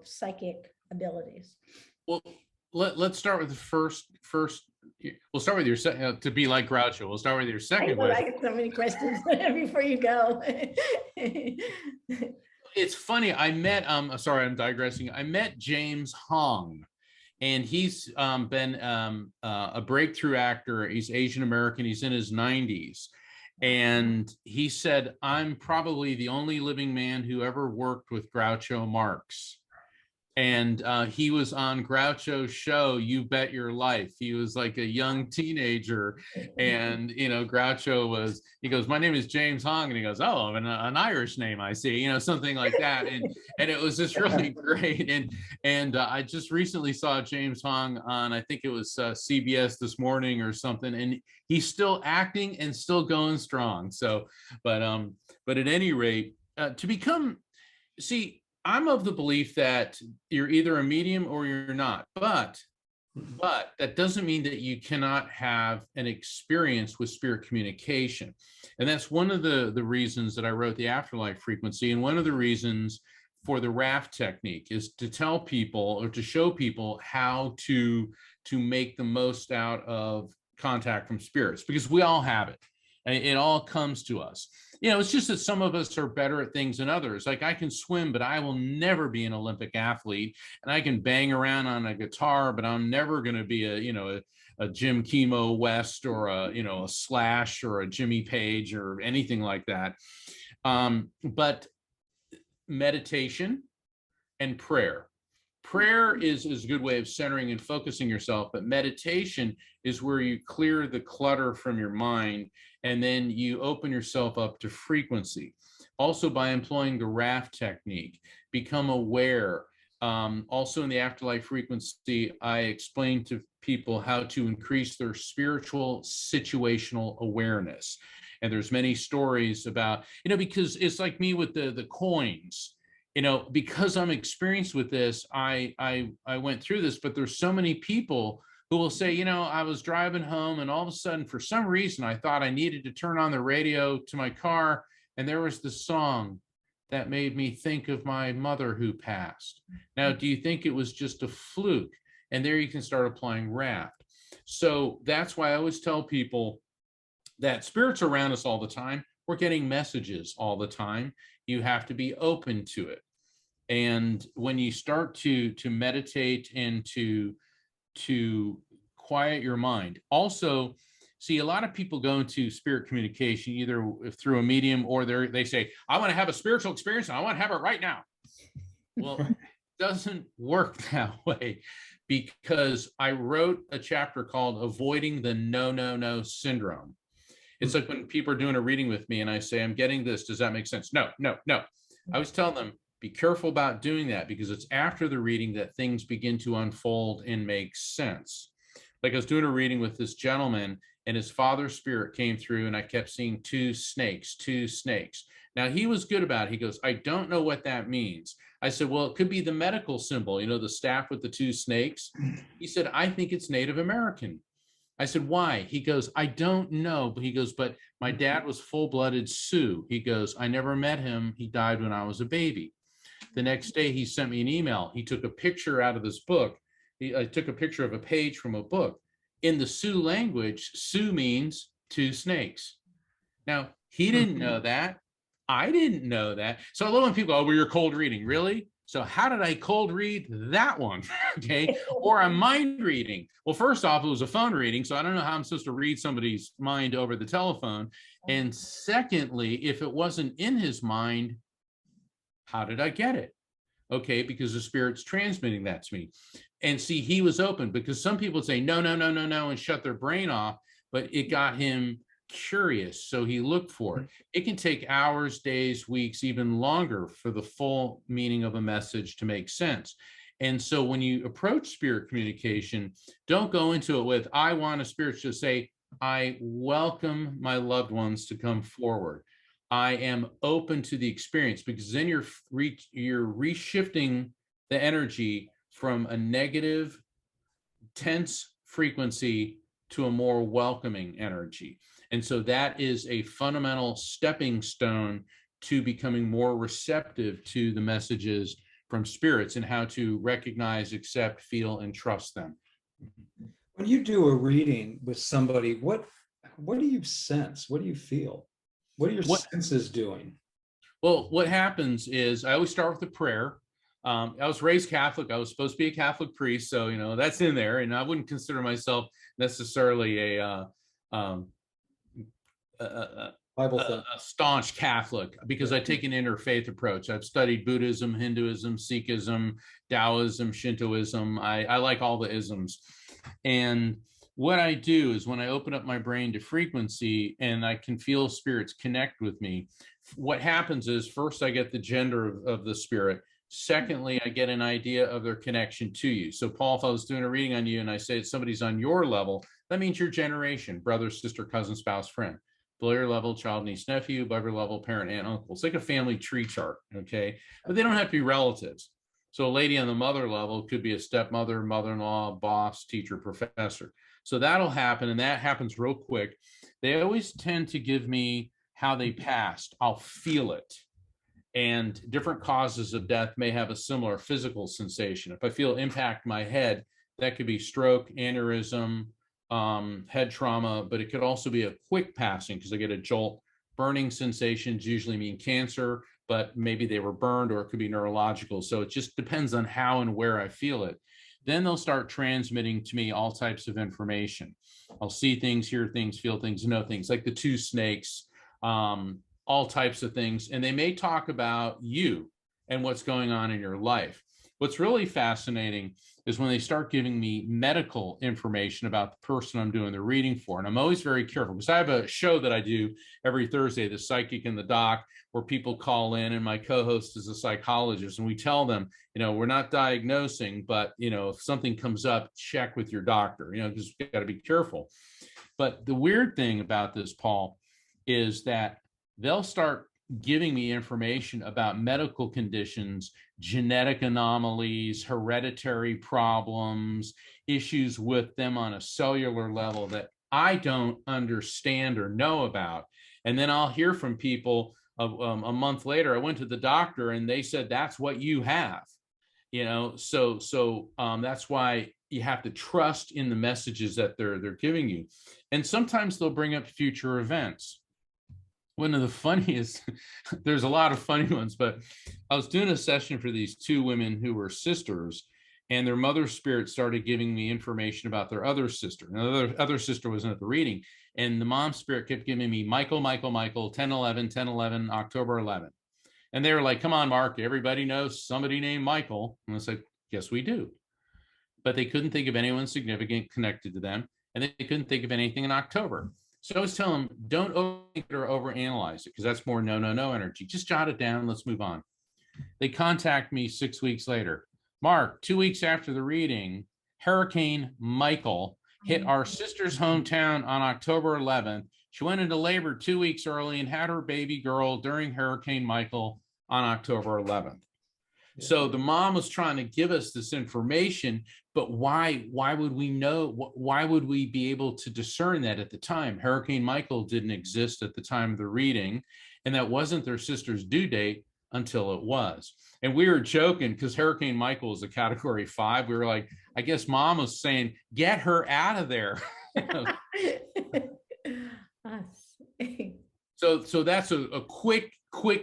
Speaker 3: psychic abilities.
Speaker 1: Well, let's start with the first. We'll start with your second, to be like Groucho. We'll start with your second question.
Speaker 3: I got so many questions before you go.
Speaker 1: It's funny. I met, sorry, I'm digressing. I met James Hong, and he's been a breakthrough actor. He's Asian American. He's in his 90s. And he said, I'm probably the only living man who ever worked with Groucho Marx. And he was on Groucho's show, You Bet Your Life. He was like a young teenager. And, Groucho he goes, my name is James Hong. And he goes, oh, an Irish name, I see, something like that. And it was just really great. And I just recently saw James Hong on, I think it was CBS This Morning or something. And he's still acting and still going strong. So, but at any rate, I'm of the belief that you're either a medium or you're not, but that doesn't mean that you cannot have an experience with spirit communication. And that's one of the reasons that I wrote the Afterlife Frequency. And one of the reasons for the raft technique is to tell people, or to show people, how to make the most out of contact from spirits, because we all have it. It all comes to us. It's just that some of us are better at things than others. Like, I can swim, but I will never be an Olympic athlete. And I can bang around on a guitar, but I'm never going to be a Jim Chemo West, or a Slash, or a Jimmy Page, or anything like that. But meditation and prayer. Prayer is a good way of centering and focusing yourself, but meditation is where you clear the clutter from your mind, and then you open yourself up to frequency. Also, by employing the raft technique, become aware. Also in the Afterlife Frequency, I explain to people how to increase their spiritual situational awareness. And there's many stories about, because it's like me with the coins. Because I'm experienced with this, I went through this, but there's so many people who will say, I was driving home, and all of a sudden, for some reason, I thought I needed to turn on the radio to my car, and there was the song that made me think of my mother who passed. Now, do you think it was just a fluke? And there you can start applying raft. So that's why I always tell people that spirits are around us all the time. We're getting messages all the time. You have to be open to it. And when you start to meditate and to quiet your mind, also, see, a lot of people go into spirit communication either through a medium or they say, I want to have a spiritual experience and I want to have it right now. Well, it doesn't work that way, because I wrote a chapter called Avoiding the No, No, No Syndrome. It's like when people are doing a reading with me and I say, I'm getting this. Does that make sense? No, no, no. I was telling them, be careful about doing that, because it's after the reading that things begin to unfold and make sense. Like I was doing a reading with this gentleman and his father spirit came through and I kept seeing two snakes. Now he was good about it. He goes, I don't know what that means. I said, well, it could be the medical symbol, the staff with the two snakes. He said, I think it's Native American. I said, why? He goes, I don't know. But he goes, but my dad was full-blooded Sioux. He goes, I never met him. He died when I was a baby. The next day he sent me an email. He took a picture out of this book. I took a picture of a page from a book. In the Sioux language, Sioux means two snakes. Now, he didn't know that. I didn't know that. So I love when people, oh, well, you're cold reading. Really? So how did I cold read that one? Okay. Or I'm mind reading. Well, first off, it was a phone reading. So I don't know how I'm supposed to read somebody's mind over the telephone. And secondly, if it wasn't in his mind, how did I get it? Okay, because the spirit's transmitting that to me. And see, he was open, because some people say, no, no, no, no, no, and shut their brain off, but it got him curious. So he looked for it. It can take hours, days, weeks, even longer for the full meaning of a message to make sense. And so when you approach spirit communication, don't go into it with, I want a spirit to say, I welcome my loved ones to come forward. I am open to the experience, because then you're reshifting the energy from a negative, tense frequency to a more welcoming energy. And so that is a fundamental stepping stone to becoming more receptive to the messages from spirits and how to recognize, accept, feel, and trust them.
Speaker 4: When you do a reading with somebody, what do you sense? What do you feel? What are your senses doing?
Speaker 1: Well, what happens is I always start with a prayer. I was raised Catholic. I was supposed to be a Catholic priest, so that's in there. And I wouldn't consider myself necessarily a staunch Catholic, because I take an interfaith approach. I've studied Buddhism, Hinduism, Sikhism, Taoism, Shintoism. I like all the isms. And what I do is when I open up my brain to frequency and I can feel spirits connect with me, what happens is, first, I get the gender of the spirit. Secondly, I get an idea of their connection to you. So Paul, if I was doing a reading on you and I say somebody's on your level, that means your generation, brother, sister, cousin, spouse, friend. Below your level, child, niece, nephew. Above your level, parent, aunt, uncle. It's like a family tree chart, okay? But they don't have to be relatives. So a lady on the mother level could be a stepmother, mother-in-law, boss, teacher, professor. So that'll happen, and that happens real quick. They always tend to give me how they passed. I'll feel it. And different causes of death may have a similar physical sensation. If I feel impact my head, that could be stroke, aneurysm, head trauma, but it could also be a quick passing, because I get a jolt. Burning sensations usually mean cancer, but maybe they were burned, or it could be neurological. So it just depends on how and where I feel it. Then they'll start transmitting to me all types of information. I'll see things, hear things, feel things, know things, like the two snakes, all types of things. And they may talk about you and what's going on in your life. What's really fascinating is when they start giving me medical information about the person I'm doing the reading for. And I'm always very careful, because I have a show that I do every Thursday, The Psychic and the Doc, where people call in, and my co-host is a psychologist, and we tell them, we're not diagnosing, but if something comes up, check with your doctor, because you've got to be careful. But the weird thing about this, Paul, is that they'll start giving me information about medical conditions, genetic anomalies, hereditary problems, issues with them on a cellular level that I don't understand or know about. And then I'll hear from people a month later, I went to the doctor and they said, that's what you have, so that's why you have to trust in the messages that they're giving you. And sometimes they'll bring up future events. one of the funniest, there's a lot of funny ones, but I was doing a session for these two women who were sisters, and their mother spirit started giving me information about their other sister. Now, the other sister wasn't at the reading, and the mom spirit kept giving me Michael, 10/11, 10/11, October 11th. And they were like, come on, Mark, everybody knows somebody named Michael. And I was like, yes, we do. But they couldn't think of anyone significant connected to them, and they couldn't think of anything in October. So I was telling them, don't overthink it or overanalyze it, because that's more no energy. Just jot it down. Let's move on. They contact me 6 weeks later. Mark, 2 weeks after the reading, Hurricane Michael hit our sister's hometown on October 11th. She went into labor 2 weeks early and had her baby girl during Hurricane Michael on October 11th. So the mom was trying to give us this information, but why would we know? Why would we be able to discern that at the time? Hurricane Michael didn't exist at the time of the reading, and that wasn't their sister's due date until it was. And we were joking because Hurricane Michael is a category 5. We were like, I guess mom was saying, get her out of there. So that's a quick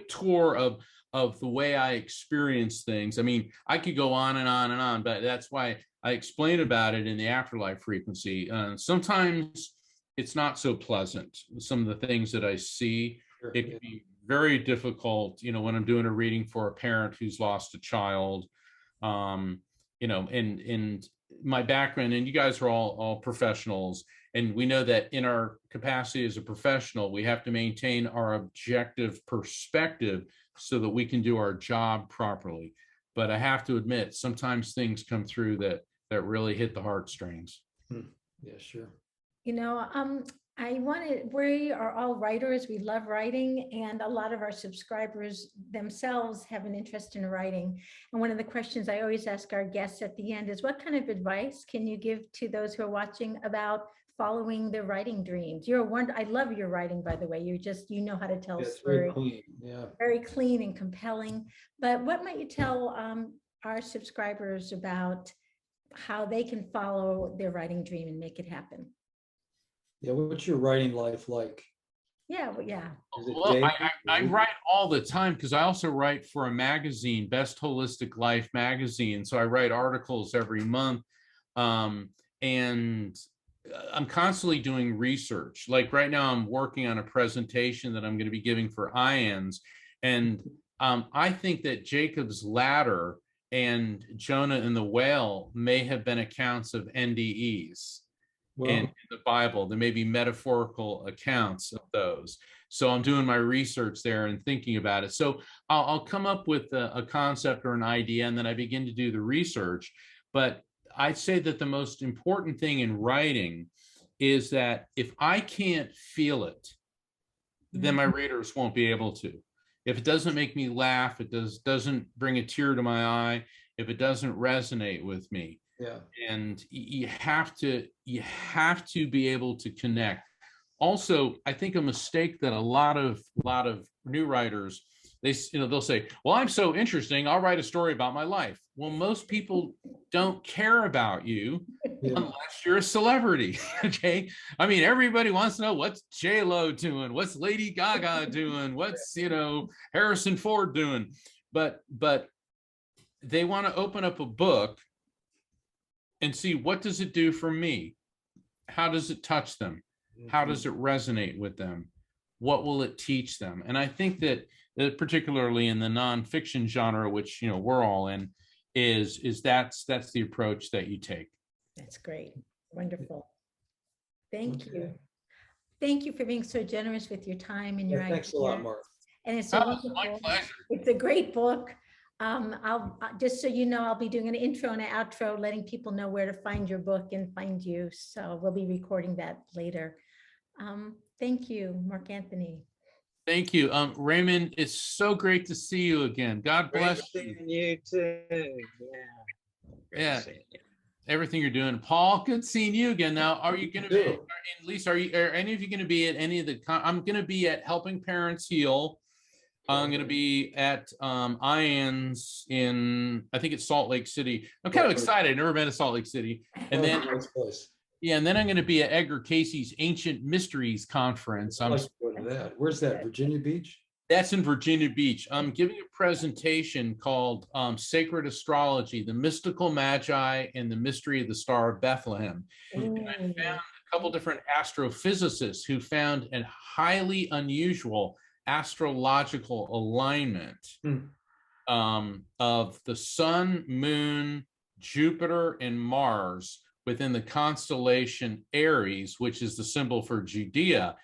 Speaker 1: tour of the way I experience things. I mean, I could go on and on and on, but that's why I explain about it in the Afterlife frequency. Sometimes it's not so pleasant. Some of the things that I see, it can be very difficult, when I'm doing a reading for a parent who's lost a child, and my background, and you guys are all professionals, and we know that in our capacity as a professional, we have to maintain our objective perspective so that we can do our job properly. But I have to admit, sometimes things come through that really hit the heartstrings.
Speaker 4: Yeah, sure.
Speaker 3: We are all writers. We love writing, and a lot of our subscribers themselves have an interest in writing. And one of the questions I always ask our guests at the end is, what kind of advice can you give to those who are watching about following their writing dreams? I love your writing, by the way. You know how to tell a story.
Speaker 4: Very clean. Yeah.
Speaker 3: Very clean and compelling. But what might you tell our subscribers about how they can follow their writing dream and make it happen?
Speaker 4: Yeah, what's your writing life like?
Speaker 3: Yeah.
Speaker 1: Well, I write all the time because I also write for a magazine, Best Holistic Life magazine. So I write articles every month, and I'm constantly doing research. Like right now, I'm working on a presentation that I'm going to be giving for IANS, and I think that Jacob's Ladder and Jonah and the Whale may have been accounts of NDEs. Wow. In the Bible. There may be metaphorical accounts of those. So I'm doing my research there and thinking about it. So I'll come up with a concept or an idea, and then I begin to do the research. But I'd say that the most important thing in writing is that if I can't feel it, then my readers won't be able to. If it doesn't make me laugh, it doesn't bring a tear to my eye, if it doesn't resonate with me, and you have to be able to connect. Also, I think a mistake that a lot of new writers, they'll say, well, I'm so interesting, I'll write a story about my life. Well, most people don't care about you unless you're a celebrity. Okay. I mean, everybody wants to know what's J-Lo doing, what's Lady Gaga doing, what's Harrison Ford doing. But they want to open up a book and see, what does it do for me? How does it touch them? How does it resonate with them? What will it teach them? And I think that particularly in the nonfiction genre, which we're all in, is that's the approach that you take.
Speaker 3: That's great. Wonderful. Thank you. Thank you for being so generous with your time and your ideas.
Speaker 4: Thanks a lot, Mark.
Speaker 3: And it's my pleasure. It's a great book. I'll just so you know, I'll be doing an intro and an outro, letting people know where to find your book and find you. So we'll be recording that later. Thank you, Mark Anthony.
Speaker 1: Thank you. Raymond, it's so great to see you again. God bless you.
Speaker 2: You too.
Speaker 1: Yeah. Everything you're doing. Paul, good seeing you again. Now, are you going to be, at least, are any of you going to be at any of the, I'm going to be at Helping Parents Heal. I'm going to be at IANS in, I think it's Salt Lake City. I'm kind of excited. I've never been to Salt Lake City. And then, and then I'm going to be at Edgar Casey's Ancient Mysteries Conference. I'm
Speaker 4: that. Where's that? Virginia Beach?
Speaker 1: That's in Virginia Beach. I'm giving a presentation called Sacred Astrology, the Mystical Magi and the Mystery of the Star of Bethlehem. And I found a couple different astrophysicists who found a highly unusual astrological alignment of the sun, moon, Jupiter, and Mars within the constellation Aries, which is the symbol for Judea.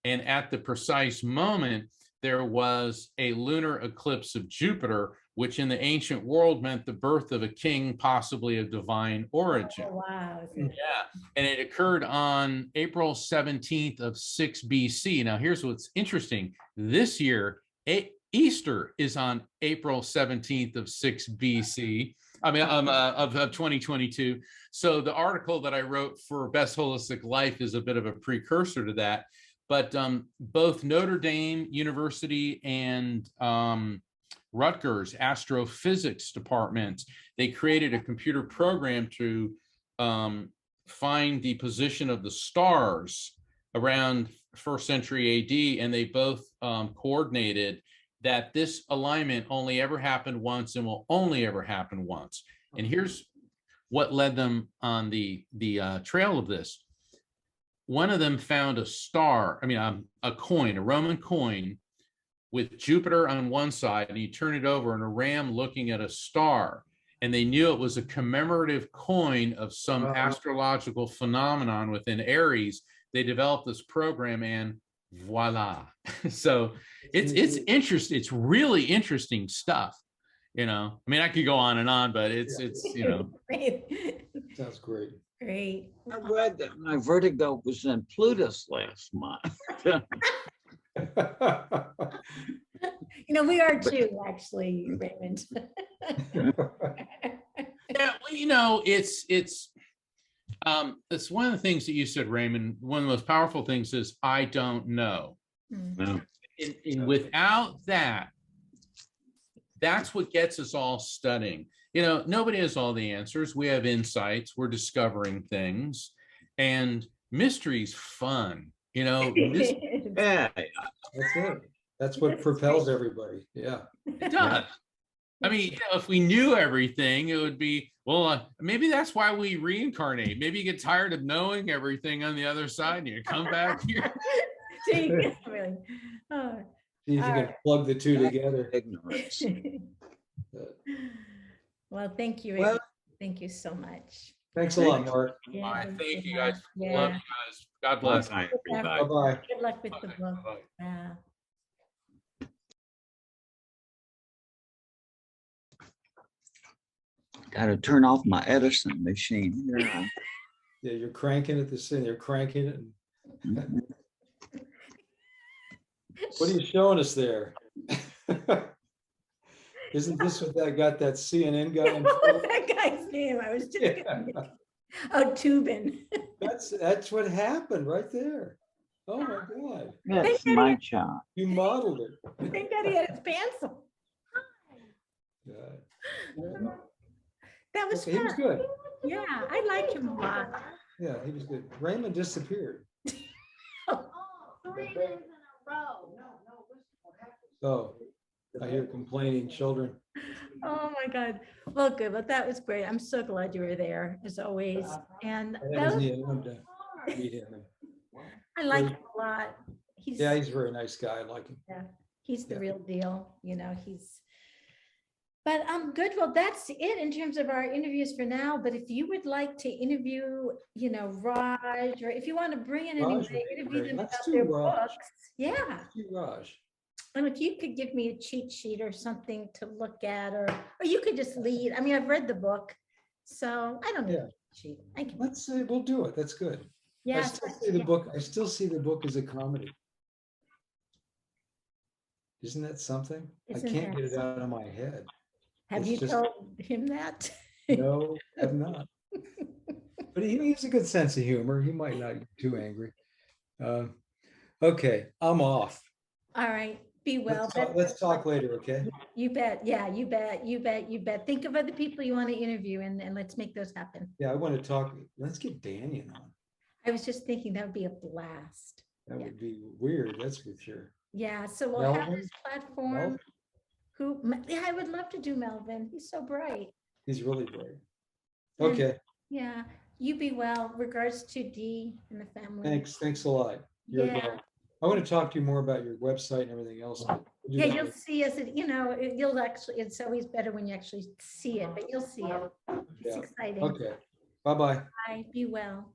Speaker 1: And at the precise moment, there was a lunar eclipse of Jupiter, which in the ancient world meant the birth of a king, possibly of divine origin.
Speaker 3: Oh, wow.
Speaker 1: Yeah, and it occurred on April 17th of 6 BC. Now, here's what's interesting. This year, Easter is on April 17th of 6 BC. I mean, of 2022. So the article that I wrote for Best Holistic Life is a bit of a precursor to that. But both Notre Dame University and Rutgers astrophysics departments, they created a computer program to find the position of the stars around 1st century AD, and they both coordinated that this alignment only ever happened once and will only ever happen once. And here's what led them on the trail of this. One of them found a star, a coin, a Roman coin with Jupiter on one side, and he turned it over and a ram looking at a star. And they knew it was a commemorative coin of some astrological phenomenon within Aries. They developed this program and voila. So it's interesting. It's really interesting stuff. I could go on and on, but it's
Speaker 4: Sounds great.
Speaker 3: Great.
Speaker 2: I read that my vertigo was in Plutus last month.
Speaker 3: We are too, actually, Raymond.
Speaker 1: Yeah, it's one of the things that you said, Raymond. One of the most powerful things is I don't know.
Speaker 2: No.
Speaker 1: And without that, that's what gets us all studying. Nobody has all the answers. We have insights. We're discovering things, and mystery's fun.
Speaker 2: Yeah,
Speaker 4: That's it. That's what propels everybody. Yeah.
Speaker 1: It does. If we knew everything, it would be, maybe that's why we reincarnate. Maybe you get tired of knowing everything on the other side and you come back here.
Speaker 3: See if
Speaker 4: you can plug the two together.
Speaker 2: ignorance.
Speaker 3: Well, thank you.
Speaker 2: Well,
Speaker 3: thank you so much.
Speaker 4: Thanks a lot, Mark.
Speaker 3: Yeah,
Speaker 1: Thank you guys.
Speaker 3: Yeah.
Speaker 1: Love you guys. God bless.
Speaker 2: Bye, everybody.
Speaker 4: Bye-bye.
Speaker 3: Good luck with the book.
Speaker 1: Bye-bye.
Speaker 3: Yeah.
Speaker 2: Got to turn off my Edison machine. Yeah.
Speaker 4: Yeah, you're cranking it this thing. You're cranking it.
Speaker 2: Mhm.
Speaker 4: What are you showing us there? Isn't this what that got that CNN guy in trouble?
Speaker 3: That guy's name. I was just
Speaker 4: Yeah.
Speaker 3: Oh, Tubin.
Speaker 4: That's what happened right there. Oh my God.
Speaker 2: That's my job.
Speaker 4: You modeled it.
Speaker 3: Thank God he had his pants on.
Speaker 4: Yeah.
Speaker 3: That was
Speaker 4: Okay, he was
Speaker 3: fun.
Speaker 4: good.
Speaker 3: Yeah, I like him a lot.
Speaker 4: Yeah, he was good. Raymond disappeared.
Speaker 3: Oh,
Speaker 5: 3 days in a row.
Speaker 4: Oh, I hear complaining children.
Speaker 3: oh my God. Well, good. Well, that was great. I'm so glad you were there as always. And
Speaker 4: I
Speaker 3: that was,
Speaker 4: wanted to meet him.
Speaker 3: I like him a lot. He's
Speaker 4: Yeah, he's a very nice guy. I like him.
Speaker 3: he's the
Speaker 4: yeah.
Speaker 3: real deal. But good. Well, that's it in terms of our interviews for now. But if you would like to interview, Raj, or if you want to bring in
Speaker 4: Raj
Speaker 3: anyone
Speaker 4: would
Speaker 3: to
Speaker 4: be
Speaker 3: interview
Speaker 4: great.
Speaker 3: them
Speaker 4: Let's
Speaker 3: about
Speaker 4: do
Speaker 3: their
Speaker 4: Raj.
Speaker 3: books. Yeah.
Speaker 4: Raj.
Speaker 3: And if you could give me a cheat sheet or something to look at, or you could just lead. I've read the book, so I don't need a cheat sheet. I can.
Speaker 4: Let's say we'll do it. That's good.
Speaker 3: Yeah.
Speaker 4: I still see the book as a comedy. Isn't that something?
Speaker 3: Isn't
Speaker 4: I can't
Speaker 3: that
Speaker 4: get it out of my head.
Speaker 3: Have
Speaker 4: It's
Speaker 3: you
Speaker 4: just-
Speaker 3: told him that?
Speaker 4: No, I've not. But he has a good sense of humor. He might not get too angry. Okay, I'm off.
Speaker 3: All right. Be well.
Speaker 4: Let's talk later, okay?
Speaker 3: You bet. Yeah, you bet. You bet. You bet. Think of other people you want to interview and let's make those happen.
Speaker 4: Yeah, I want to talk. Let's get Daniel on.
Speaker 3: I was just thinking that would be a blast.
Speaker 4: That
Speaker 3: Yeah.
Speaker 4: would be weird, that's for sure.
Speaker 3: Yeah, so we'll have
Speaker 4: Melvin?
Speaker 3: this platform.
Speaker 4: Melvin?
Speaker 3: Yeah, I would love to do Melvin. He's so bright.
Speaker 4: He's really bright.
Speaker 3: And-
Speaker 4: Okay,
Speaker 3: Yeah, you be well. Regards to Dee and the family.
Speaker 4: thanks a lot. You're
Speaker 3: Yeah.
Speaker 4: welcome. I want to talk to you more about your website and everything else. but we'll do
Speaker 3: Yeah,
Speaker 4: that
Speaker 3: you'll
Speaker 4: later.
Speaker 3: see us, you'll actually, it's always better when you actually see it, but you'll see it. It's
Speaker 4: Yeah.
Speaker 3: exciting.
Speaker 4: Okay, bye-bye.
Speaker 3: Bye, be well.